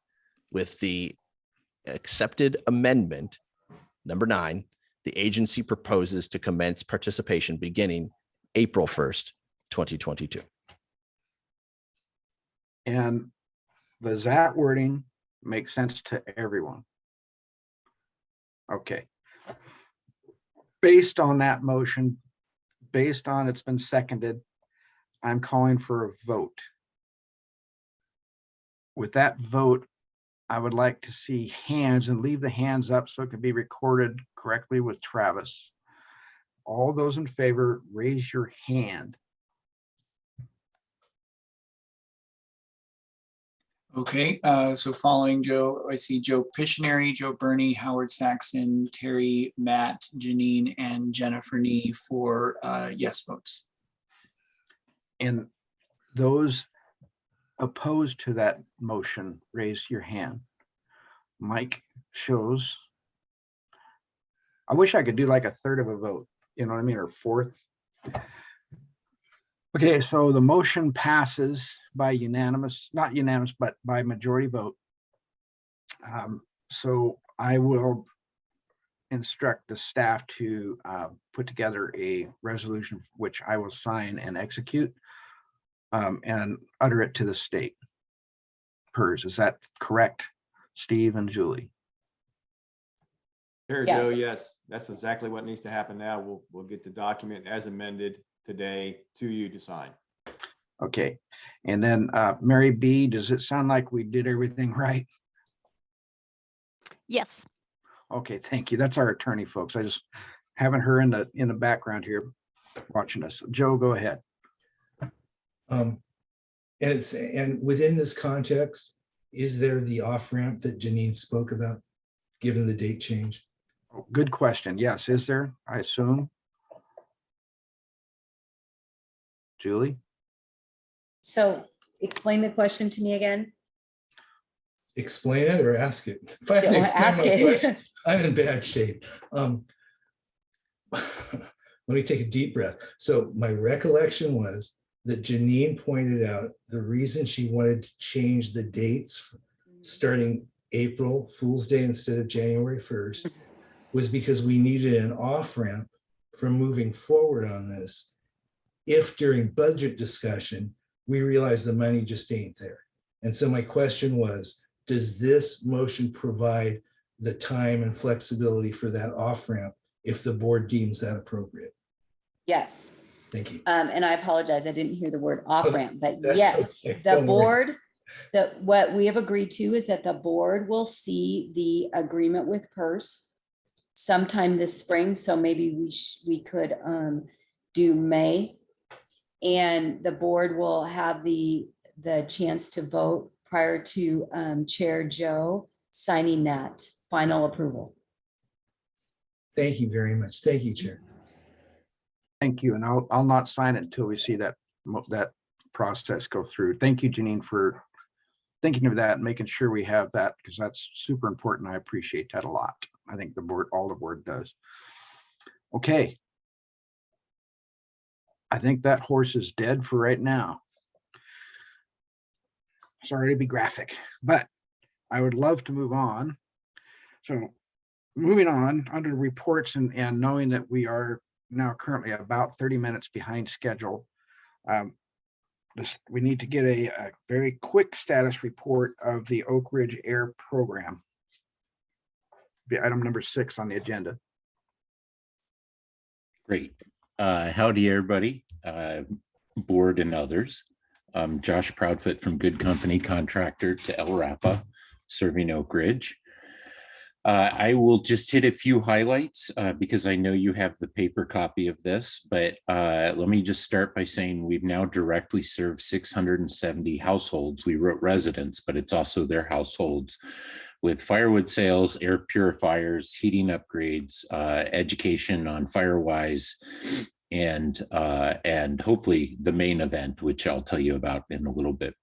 with the accepted amendment number 9. The agency proposes to commence participation beginning April 1st, 2022. And does that wording make sense to everyone? Okay. based on that motion, based on it's been seconded, I'm calling for a vote. With that vote, I would like to see hands, and leave the hands up so it can be recorded correctly with Travis. All those in favor, raise your hand. Okay, so following Joe, I see Joe Piscineri, Joe Burney, Howard Saxon, Terry, Matt, Janine, and Jennifer Nee for yes votes. And those opposed to that motion, raise your hand. Mike shows. I wish I could do like a third of a vote, you know what I mean, or fourth. Okay, so the motion passes by unanimous, not unanimous, but by majority vote. So I will instruct the staff to put together a resolution which I will sign and execute and utter it to the state. PERS, is that correct, Steve and Julie? Sure, Yes. Joe, yes, that's exactly what needs to happen now. We'll get the document as amended today to you to sign. Okay, and then Mary B, does it sound like we did everything right? Yes. Okay, thank you. That's our attorney, folks. I just having her in the background here watching us. Joe, go ahead. And within this context, is there the off-ramp that Janine spoke about, given the date change? Oh, good question. Yes, is there? I assume. Julie? So explain the question to me again. Explain it or ask it? If I have to Yeah, explain ask my it. question, I'm in bad shape. Let me take a deep breath. So my recollection was that Janine pointed out the reason she wanted to change the dates starting April Fool's Day instead of January 1st was because we needed an off-ramp from moving forward on this if during budget discussion we realize the money just ain't there. And so my question was, does this motion provide the time and flexibility for that off-ramp if the board deems that appropriate? Yes. Thank you. And I apologize, I didn't hear the word off-ramp, but That's yes, okay. the Don't worry. board, what we have agreed to is that the board will see the agreement with PERS sometime this spring. So maybe we could do May. And the board will have the chance to vote prior to Chair Joe signing that final approval. Thank you very much. Thank you, Chair. Thank you. And I'll not sign it until we see that process go through. Thank you, Janine, for thinking of that and making sure we have that, because that's super important. I appreciate that a lot. I think the board, all the board does. Okay. I think that horse is dead for right now. Sorry to be graphic, but I would love to move on. So moving on under reports and knowing that we are now currently about 30 minutes behind schedule, we need to get a very quick status report of the Oak Ridge Air Program. Be item number 6 on the agenda. Great. Howdy, everybody, board and others. I'm Josh Proudfoot from Good Company, contractor to LRAPA, serving Oak Ridge. I will just hit a few highlights because I know you have the paper copy of this, but let me just start by saying we've now directly served 670 households. We wrote residents, but it's also their households, with firewood sales, air purifiers, heating upgrades, education on Firewise, and hopefully the main event, which I'll tell you about in a little bit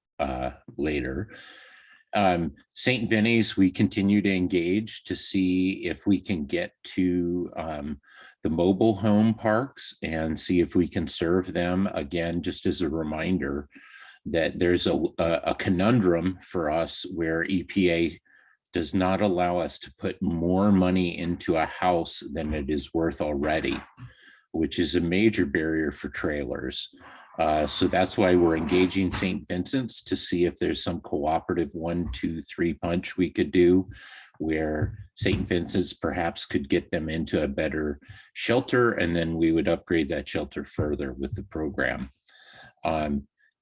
later. St. Vinny's, we continue to engage to see if we can get to the mobile home parks and see if we can serve them. Again, just as a reminder that there's a conundrum for us where EPA does not allow us to put more money into a house than it is worth already, which is a major barrier for trailers. So that's why we're engaging St. Vincent's to see if there's some cooperative 1, 2, 3 punch we could do where St. Vincent's perhaps could get them into a better shelter, and then we would upgrade that shelter further with the program.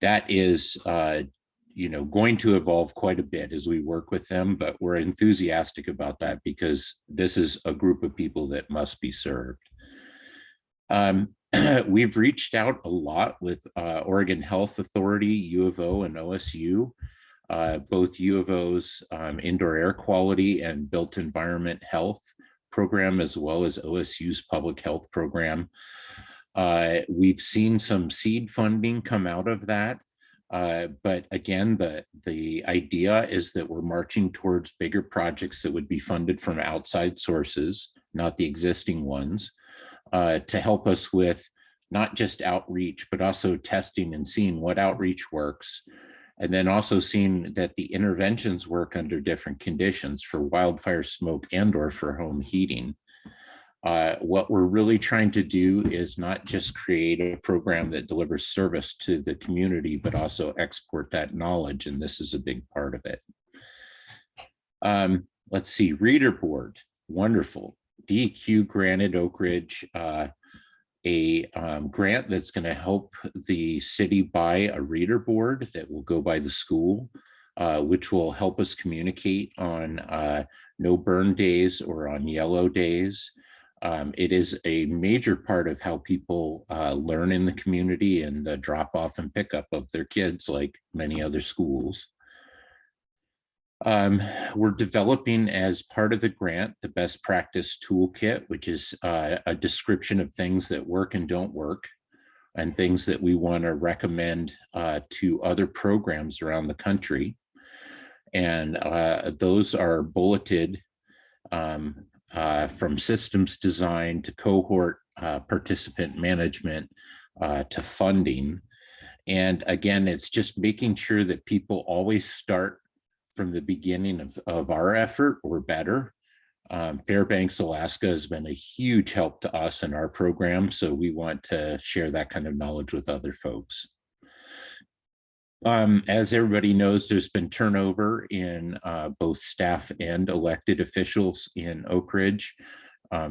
That is going to evolve quite a bit as we work with them, but we're enthusiastic about that because this is a group of people that must be served. We've reached out a lot with Oregon Health Authority, U of O, and OSU. Both U of O's indoor air quality and built environment health program, as well as OSU's public health program. We've seen some seed funding come out of that. But again, the idea is that we're marching towards bigger projects that would be funded from outside sources, not the existing ones, to help us with not just outreach, but also testing and seeing what outreach works. And then also seeing that the interventions work under different conditions for wildfire smoke and/or for home heating. What we're really trying to do is not just create a program that delivers service to the community, but also export that knowledge. And this is a big part of it. Let's see, reader board, wonderful. DEQ granted Oak Ridge a grant that's going to help the city buy a reader board that will go by the school, which will help us communicate on no burn days or on yellow days. It is a major part of how people learn in the community and the drop off and pickup of their kids, like many other schools. We're developing, as part of the grant, the best practice toolkit, which is a description of things that work and don't work, and things that we want to recommend to other programs around the country. And those are bulleted from systems design to cohort participant management to funding. And again, it's just making sure that people always start from the beginning of our effort or better. Fairbanks, Alaska has been a huge help to us in our program, so we want to share that kind of knowledge with other folks. As everybody knows, there's been turnover in both staff and elected officials in Oak Ridge.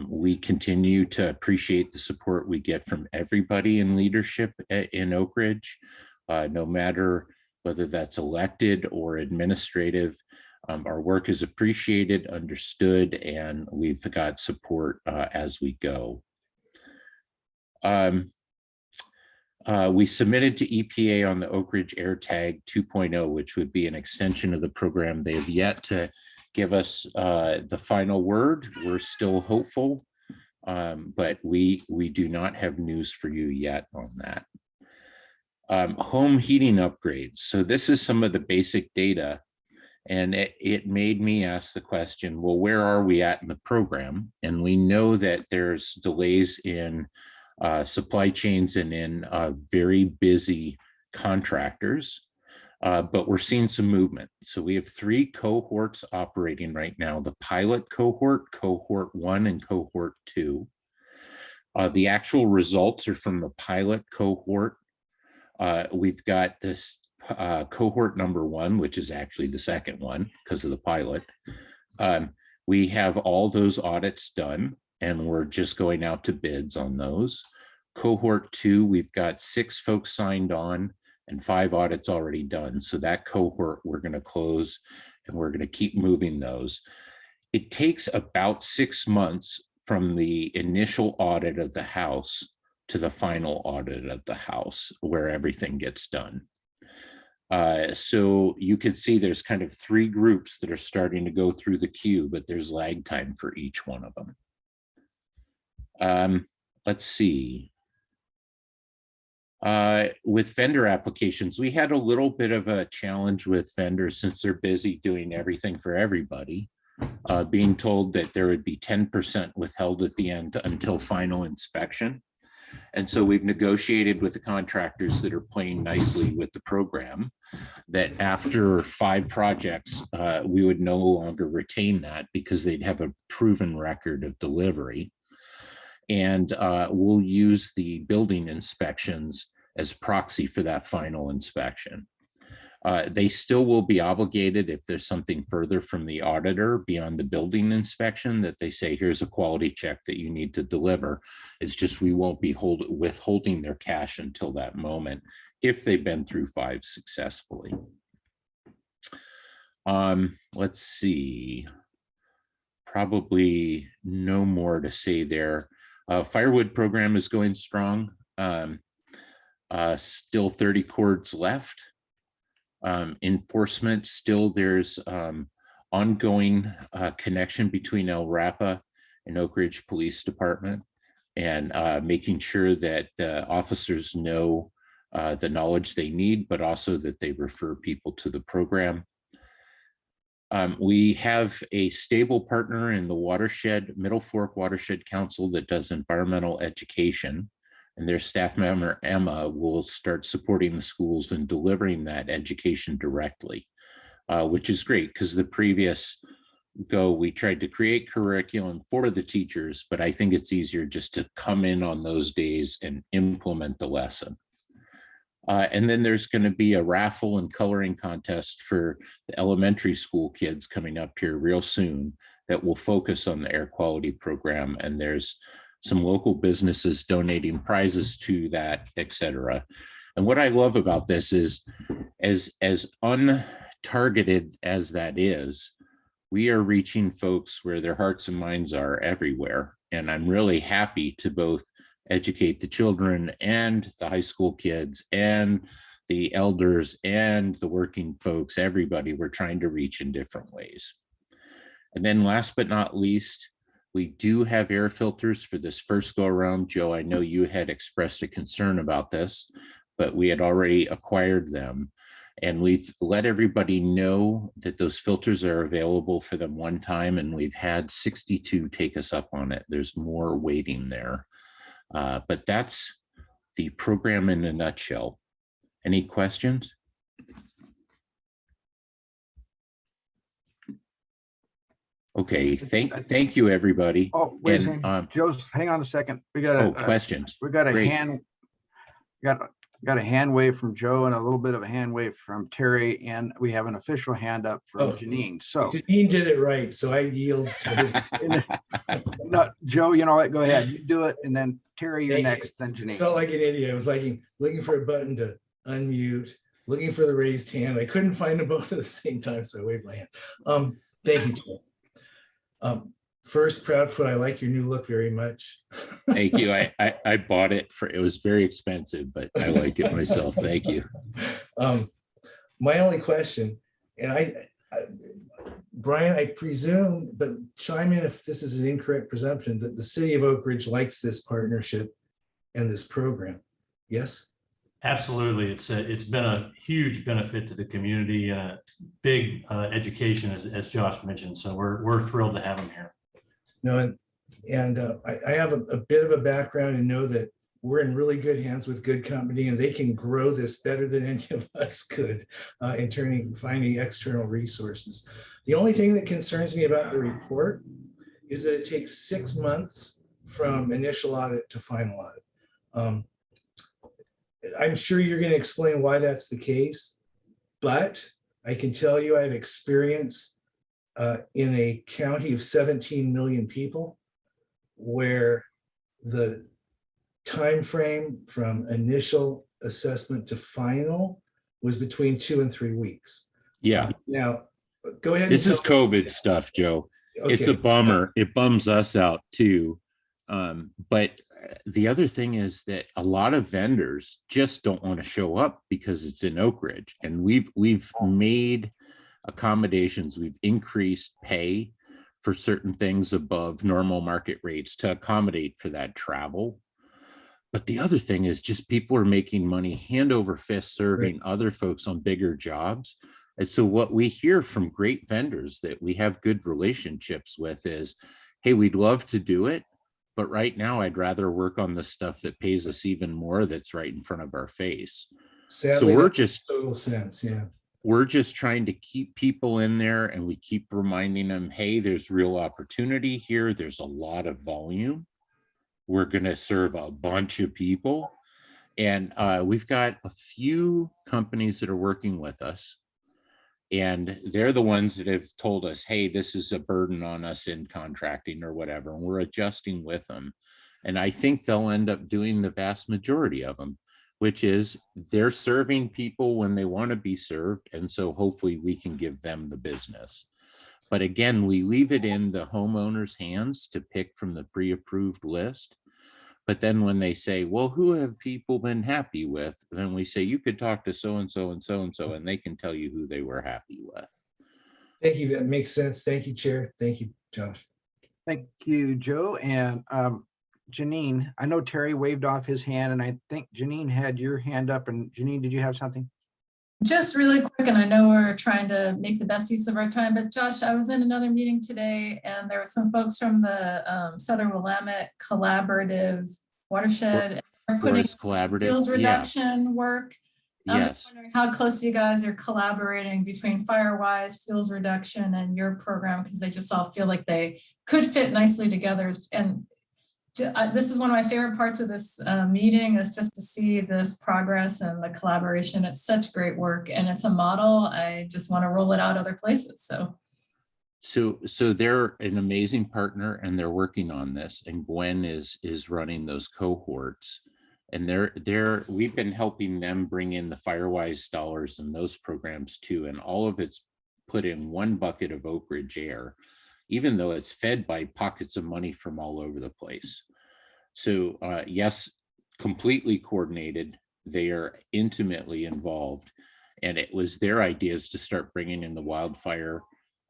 We continue to appreciate the support we get from everybody in leadership in Oak Ridge, no matter whether that's elected or administrative. Our work is appreciated, understood, and we've got support as we go. We submitted to EPA on the Oak Ridge AirTag 2.0, which would be an extension of the program. They have yet to give us the final word. We're still hopeful, but we do not have news for you yet on that. Home heating upgrades. So this is some of the basic data, and it made me ask the question, well, where are we at in the program? And we know that there's delays in supply chains and in very busy contractors, but we're seeing some movement. So we have 3 cohorts operating right now: the pilot cohort, cohort 1, and cohort 2. The actual results are from the pilot cohort. We've got this cohort number 1, which is actually the second one because of the pilot. We have all those audits done, and we're just going out to bids on those. Cohort 2, we've got 6 folks signed on and 5 audits already done. So that cohort we're going to close, and we're going to keep moving those. It takes about 6 months from the initial audit of the house to the final audit of the house where everything gets done. So you can see there's kind of 3 groups that are starting to go through the queue, but there's lag time for each one of them. Let's see. With vendor applications, we had a little bit of a challenge with vendors since they're busy doing everything for everybody, being told that there would be 10% withheld at the end until final inspection. And so we've negotiated with the contractors that are playing nicely with the program that after 5 projects, we would no longer retain that because they'd have a proven record of delivery. And we'll use the building inspections as proxy for that final inspection. They still will be obligated if there's something further from the auditor beyond the building inspection that they say, here's a quality check that you need to deliver. It's just we won't be withholding their cash until that moment if they've been through 5 successfully. Let's see. Probably no more to say there. Firewood program is going strong. Still 30 cords left. Enforcement, still there's ongoing connection between LRAPA and Oak Ridge Police Department, and making sure that the officers know the knowledge they need, but also that they refer people to the program. We have a stable partner in the watershed, Middle Fork Watershed Council, that does environmental education, and their staff member, Emma, will start supporting the schools and delivering that education directly, which is great because the previous we tried to create curriculum for the teachers, but I think it's easier just to come in on those days and implement the lesson. And then there's going to be a raffle and coloring contest for the elementary school kids coming up here real soon that will focus on the air quality program. And there's some local businesses donating prizes to that, etc. And what I love about this is, as untargeted as that is, we are reaching folks where their hearts and minds are everywhere. And I'm really happy to both educate the children and the high school kids and the elders and the working folks, everybody we're trying to reach in different ways. And then last but not least, we do have air filters for this first go around. Joe, I know you had expressed a concern about this, but we had already acquired them. And we've let everybody know that those filters are available for them one time, and we've had 62 take us up on it. There's more waiting there. But that's the program in a nutshell. Any questions? Okay, thank you, everybody. Oh, wait a And, second. Joe's, hang on a second. We got questions. We got a Great. got a hand wave from Joe and a little bit of a hand wave from Terry, and we have an official hand up from Janine. So Janine did it right, so I yield to no, Joe, you know what? Go ahead. You do it, and then Terry, you're next, then I Janine. felt like an idiot. I was looking for a button to unmute, looking for the raised hand. I couldn't find them both at the same time, so I waved my hand. Thank you, Joe. First, Proudfoot, I like your new look very much. Thank you. I bought it it was very expensive, but I like it myself. Thank you. My only question, and Brian, I presume, but chime in if this is an incorrect presumption, that the city of Oak Ridge likes this partnership and this program. Yes? Absolutely. It's been a huge benefit to the community and a big education, as Josh mentioned. So we're thrilled to have him here. No, and I have a bit of a background and know that we're in really good hands with good company, and they can grow this better than any of us could in finding external resources. The only thing that concerns me about the report is that it takes 6 months from initial audit to final audit. I'm sure you're going to explain why that's the case, but I can tell you I have experience in a county of 17 million people where the time frame from initial assessment to final was between 2 and 3 weeks. Yeah. Now, go ahead. This is COVID stuff, Joe. It's a bummer. It bums us out too. But the other thing is that a lot of vendors just don't want to show up because it's in Oak Ridge, and we've made accommodations. We've increased pay for certain things above normal market rates to accommodate for that travel. But the other thing is just people are making money hand over fist serving other folks on bigger jobs. And so what we hear from great vendors that we have good relationships with is, hey, we'd love to do it, but right now I'd rather work on the stuff that pays us even more that's right in front of our face. Sadly, so total sense, yeah. We're just trying to keep people in there, and we keep reminding them, hey, there's real opportunity here. There's a lot of volume. We're going to serve a bunch of people. And we've got a few companies that are working with us. And they're the ones that have told us, hey, this is a burden on us in contracting or whatever. And we're adjusting with them. And I think they'll end up doing the vast majority of them, which is they're serving people when they want to be served. And so hopefully we can give them the business. But again, we leave it in the homeowner's hands to pick from the pre-approved list. But then when they say, well, who have people been happy with? Then we say, you could talk to so-and-so and so-and-so, and they can tell you who they were happy with. Thank you. That makes sense. Thank you, Chair. Thank you, Josh. Thank you, Joe. And Janine, I know Terry waved off his hand, and I think Janine had your hand up. And Janine, did you have something? Just really quick, and I know we're trying to make the best use of our time, but Josh, I was in another meeting today and there were some folks from the Southern Willamette Collaborative Watershed. They're putting Forest Collaborative, fuels yeah. reduction work. I'm Yes. just wondering how close you guys are collaborating between Firewise, fuels reduction, and your program, because they just all feel like they could fit nicely together. And this is one of my favorite parts of this meeting, is just to see this progress and the collaboration. It's such great work and it's a model. I just want to roll it out other places. So they're an amazing partner and they're working on this, and Gwen is running those cohorts, and we've been helping them bring in the Firewise dollars and those programs too. And all of it's put in one bucket of Oak Ridge Air, even though it's fed by pockets of money from all over the place. So yes, completely coordinated. They are intimately involved. And it was their ideas to start bringing in the wildfire,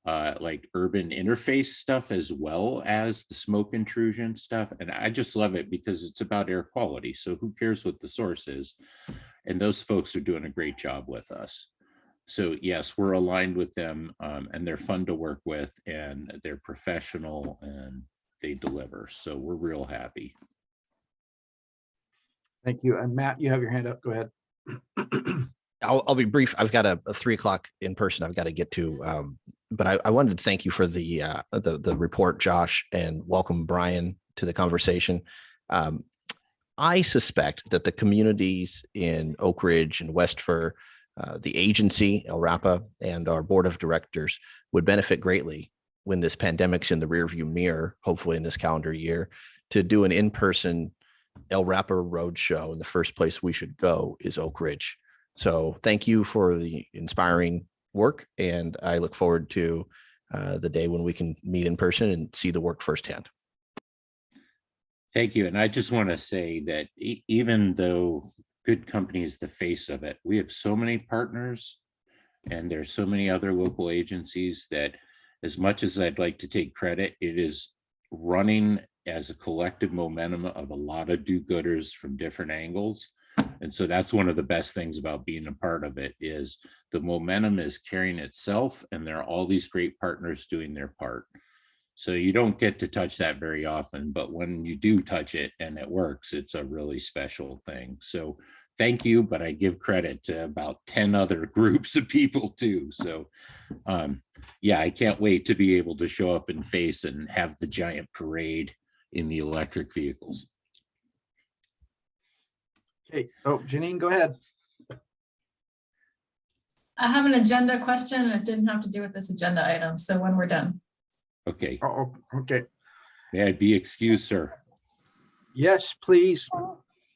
like urban interface stuff, as well as the smoke intrusion stuff. And I just love it because it's about air quality. So who cares what the source is? And those folks are doing a great job with us. So yes, we're aligned with them, and they're fun to work with, and they're professional and they deliver. So we're real happy. Thank you. And Matt, you have your hand up. Go ahead. I'll be brief. I've got a 3 o'clock in person I've got to get to, but I wanted to thank you for the report, Josh, and welcome Brian to the conversation. I suspect that the communities in Oak Ridge and West Fir, the agency, LRAPA, and our board of directors would benefit greatly when this pandemic's in the rearview mirror, hopefully in this calendar year, to do an in-person LRAPA roadshow. And the first place we should go is Oak Ridge. So thank you for the inspiring work. And I look forward to the day when we can meet in person and see the work firsthand. Thank you. And I just want to say that even though Good Company is the face of it, we have so many partners and there's so many other local agencies that, as much as I'd like to take credit, it is running as a collective momentum of a lot of do-gooders from different angles. And so that's one of the best things about being a part of it, is the momentum is carrying itself and there are all these great partners doing their part. So you don't get to touch that very often, but when you do touch it and it works, it's a really special thing. So thank you, but I give credit to about 10 other groups of people too. So yeah, I can't wait to be able to show up in face and have the giant parade in the electric vehicles. Okay. Oh, Janine, go ahead. I have an agenda question, and it didn't have to do with this agenda item. So when we're done. Okay. Oh, okay. May I be excused, sir? Yes, please.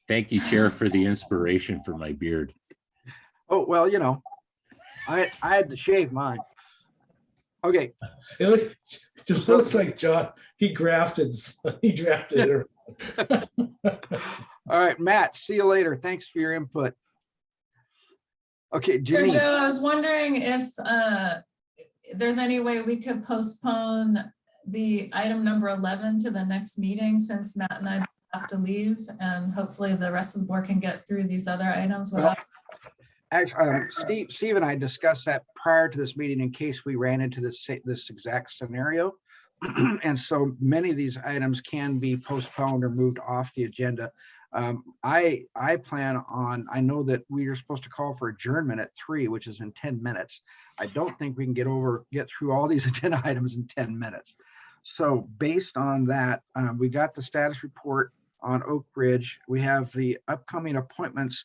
Thank you, Chair, for the inspiration for my beard. Oh, well, you know, I had to shave mine. Okay. It just looks like John, he drafted it. All right, Matt, see you later. Thanks for your input. Okay, Sure, Janine. Joe, I was wondering if there's any way we could postpone the item number 11 to the next meeting, since Matt and I have to leave, and hopefully the rest of the board can get through these other items without. Actually, Steve and I discussed that prior to this meeting in case we ran into this exact scenario. And so many of these items can be postponed or moved off the agenda. I plan on, I know that we are supposed to call for adjournment at 3, which is in 10 minutes. I don't think we can get through all these agenda items in 10 minutes. So based on that, we got the status report on Oak Ridge. We have the upcoming appointments.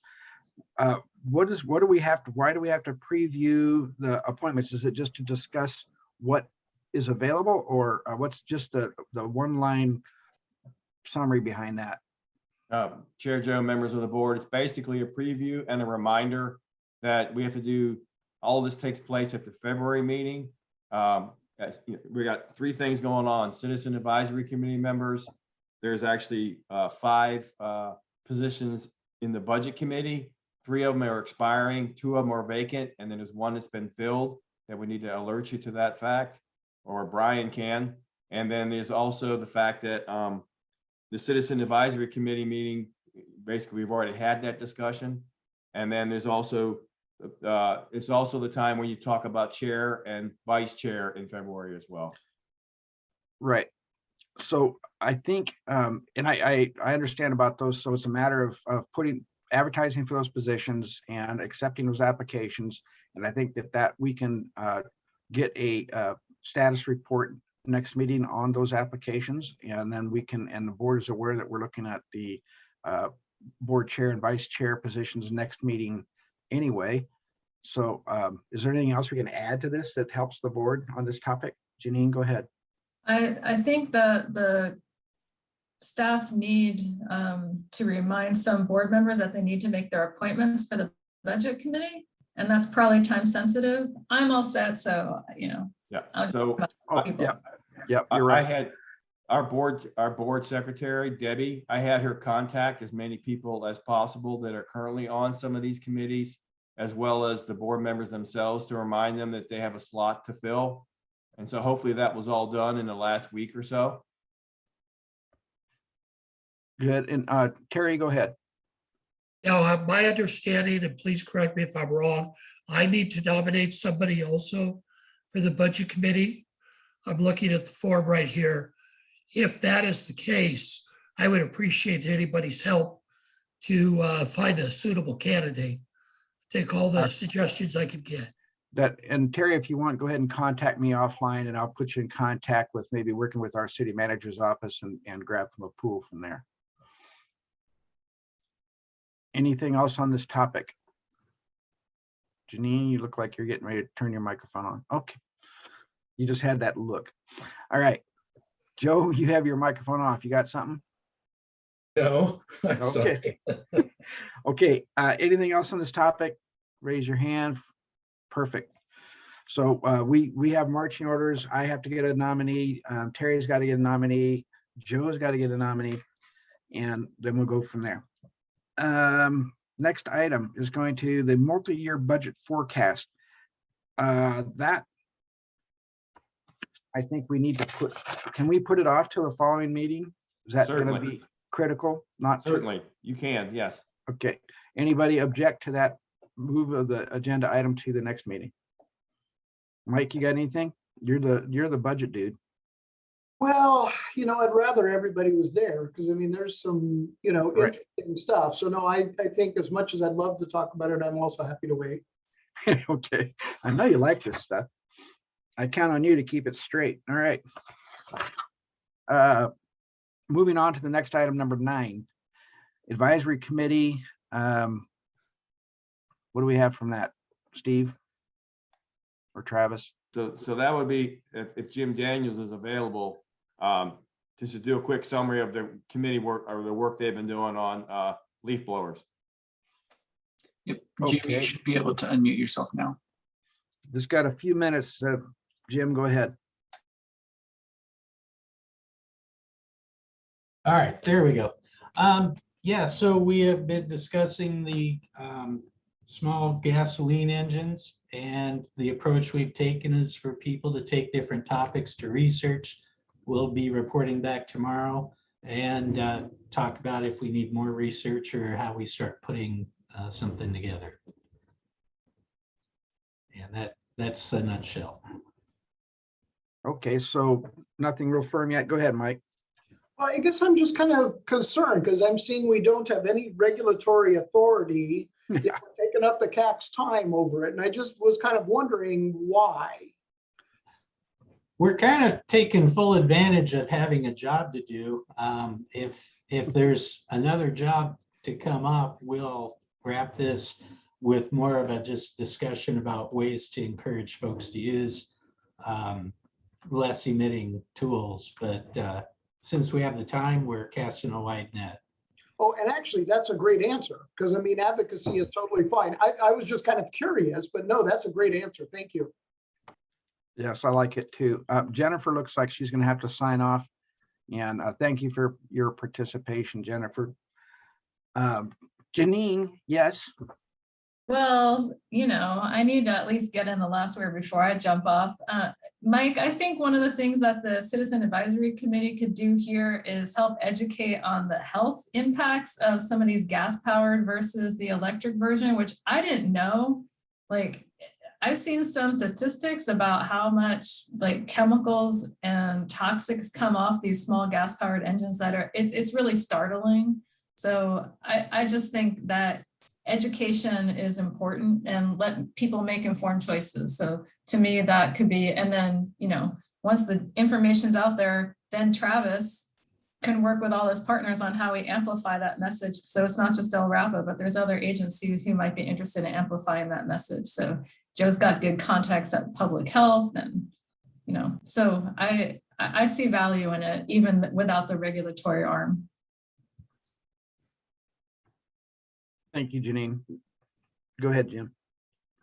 What do we have to, why do we have to preview the appointments? Is it just to discuss what is available, or what's just the one line summary behind that? Chair Joe, members of the board, it's basically a preview and a reminder that we have to do, all this takes place at the February meeting. We got 3 things going on: Citizen Advisory Committee members. There's actually 5 positions in the Budget Committee. 3 of them are expiring, 2 of them are vacant, and then there's 1 that's been filled that we need to alert you to that fact, or Brian can. And then there's also the fact that the Citizen Advisory Committee meeting, basically, we've already had that discussion. And then there's also, it's also the time when you talk about chair and vice chair in February as well. Right. So I think, and I understand about those. So it's a matter of putting advertising for those positions and accepting those applications. And I think that we can get a status report next meeting on those applications, and then we can, and the board is aware that we're looking at the board chair and vice chair positions next meeting anyway. So is there anything else we can add to this that helps the board on this topic? Janine, go ahead. I think that the staff need to remind some board members that they need to make their appointments for the budget committee, and that's probably time sensitive. I'm all set, so Yeah. So yeah, you're right. I had our board secretary, Debbie, I had her contact as many people as possible that are currently on some of these committees, as well as the board members themselves, to remind them that they have a slot to fill. And so hopefully that was all done in the last week or so. Good. And Terry, go ahead. Now, my understanding, and please correct me if I'm wrong, I need to nominate somebody also for the budget committee. I'm looking at the form right here. If that is the case, I would appreciate anybody's help to find a suitable candidate. Take all the suggestions I could get. And Terry, if you want, go ahead and contact me offline, and I'll put you in contact with maybe working with our city manager's office and grab from a pool from there. Anything else on this topic? Janine, you look like you're getting ready to turn your microphone on. Okay. You just had that look. All right. Joe, you have your microphone off. You got something? No. I'm Okay. sorry. Okay. Anything else on this topic? Raise your hand. Perfect. So we have marching orders. I have to get a nominee. Terry's got to get a nominee. Joe's got to get a nominee. And then we'll go from there. Next item is going to the multi-year budget forecast. That I think we need to put, can we put it off till the following meeting? Is that going to Certainly. be critical? Not Certainly, you can, yes. Okay. Anybody object to that move of the agenda item to the next meeting? Mike, you got anything? You're the budget dude. Well, I'd rather everybody was there because I mean, there's some, Right. interesting stuff. So no, I think as much as I'd love to talk about it, I'm also happy to wait. Okay. I know you like this stuff. I count on you to keep it straight. All right. Moving on to the next item, number 9, advisory committee. What do we have from that? Steve or Travis? So that would be, if Jim Daniels is available, just to do a quick summary of the committee work or the work they've been doing on leaf blowers. Yep. Jim, Okay. you should be able to unmute yourself now. Just got a few minutes. Jim, go ahead. All right, there we go. Yeah, so we have been discussing the small gasoline engines, and the approach we've taken is for people to take different topics to research. We'll be reporting back tomorrow and talk about if we need more research or how we start putting something together. And that's the nutshell. Okay, so nothing real firm yet. Go ahead, Mike. Well, I guess I'm just kind of concerned because I'm seeing we don't have any regulatory authority. Yeah. Taking up the CAC's time over it. And I just was kind of wondering why. We're kind of taking full advantage of having a job to do. If if there's another job to come up, we'll wrap this with more of a just discussion about ways to encourage folks to use less emitting tools. But since we have the time, we're casting a wide net. Oh, and actually, that's a great answer, because I mean, advocacy is totally fine. I was just kind of curious, but no, that's a great answer. Thank you. Yes, I like it too. Jennifer looks like she's going to have to sign off. And thank you for your participation, Jennifer. Janine, yes. Well, I need to at least get in the last word before I jump off. Mike, I think one of the things that the Citizen Advisory Committee could do here is help educate on the health impacts of some of these gas powered versus the electric version, which I didn't know. Like, I've seen some statistics about how much like chemicals and toxics come off these small gas powered engines it's really startling. So I just think that education is important and let people make informed choices. So to me, that could be, and then, once the information's out there, then Travis can work with all his partners on how we amplify that message. So it's not just LRAPA, but there's other agencies who might be interested in amplifying that message. So Joe's got good contacts at public health and, so I see value in it, even without the regulatory arm. Thank you, Janine. Go ahead, Jim.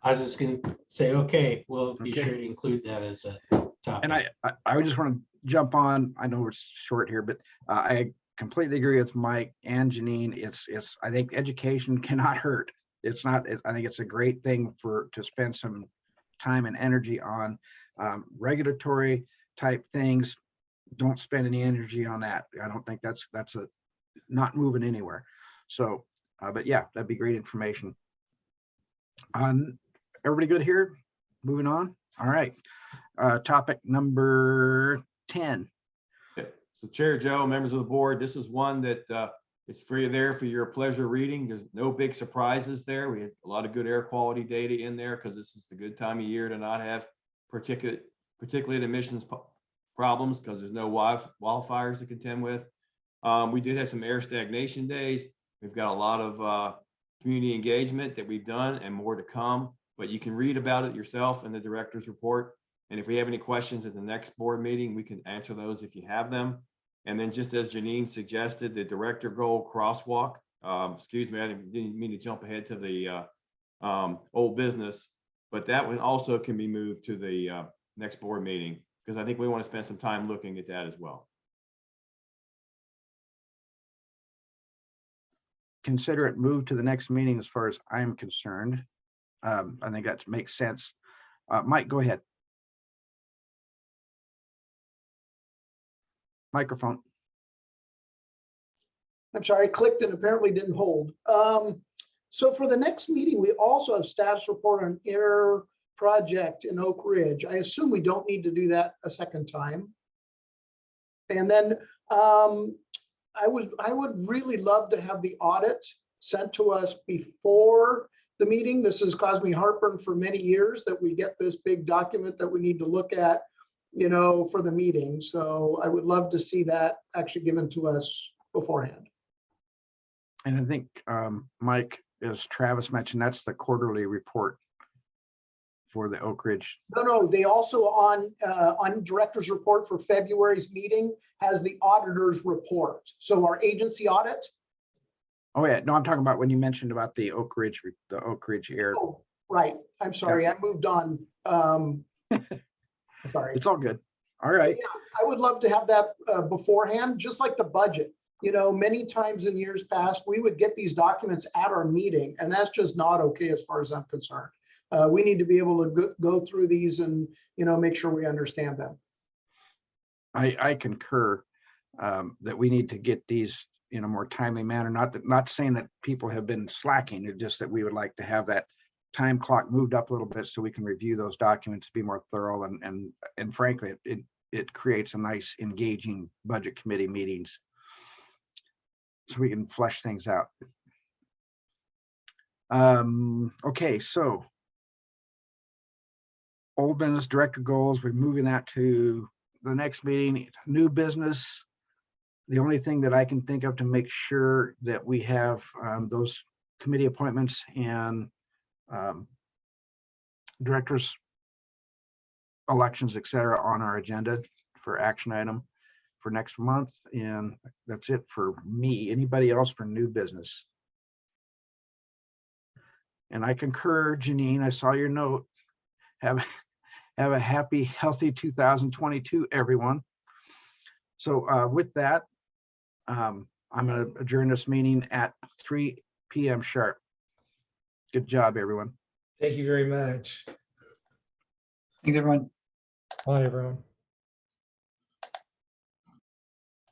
I was just going to say, okay, we'll be Okay. sure to include that as a topic. And I just want to jump on. I know we're short here, but I completely agree with Mike and Janine. It's I think education cannot hurt. It's not. I think it's a great thing to spend some time and energy on regulatory type things. Don't spend any energy on that. I don't think that's not moving anywhere. So, but yeah, that'd be great information. Everybody good here? Moving on. All right. Topic number 10. So Chair Joe, members of the board, this is one that it's free there for your pleasure reading. There's no big surprises there. We had a lot of good air quality data in there because this is the good time of year to not have particulate emissions problems because there's no wildfires to contend with. We did have some air stagnation days. We've got a lot of community engagement that we've done and more to come, but you can read about it yourself in the director's report. And if we have any questions at the next board meeting, we can answer those if you have them. And then just as Janine suggested, the director goal crosswalk, excuse me, I didn't mean to jump ahead to the old business, but that one also can be moved to the next board meeting because I think we want to spend some time looking at that as well. Consider it moved to the next meeting as far as I'm concerned. I think that makes sense. Mike, go ahead. Microphone. I'm sorry, I clicked and apparently didn't hold. So for the next meeting, we also have status report on air project in Oak Ridge. I assume we don't need to do that a second time. And then I would really love to have the audit sent to us before the meeting. This has caused me heartburn for many years that we get this big document that we need to look at, for the meeting. So I would love to see that actually given to us beforehand. And I think, Mike, as Travis mentioned, that's the quarterly report for the Oak Ridge. No, they also on director's report for February's meeting has the auditor's report. So our agency audit. Oh yeah, no, I'm talking about when you mentioned about the Oak Ridge air. Oh, right. I'm sorry, I moved on. Sorry. It's all good. All right. Yeah, I would love to have that beforehand, just like the budget. Many times in years past, we would get these documents at our meeting, and that's just not okay as far as I'm concerned. We need to be able to go through these and, make sure we understand them. I concur that we need to get these in a more timely manner. Not saying that people have been slacking, it's just that we would like to have that time clock moved up a little bit so we can review those documents, be more thorough, and frankly, it creates a nice engaging budget committee meetings so we can flesh things out. Okay, so old business director goals, we're moving that to the next meeting. New business, the only thing that I can think of to make sure that we have those committee appointments and directors, elections, et cetera, on our agenda for action item for next month. And that's it for me. Anybody else for new business? And I concur, Janine, I saw your note. Have a happy, healthy 2022, everyone. So with that, I'm going to adjourn this meeting at 3 p.m. sharp. Good job, everyone. Thank you very much. Thanks, everyone. Bye, everyone.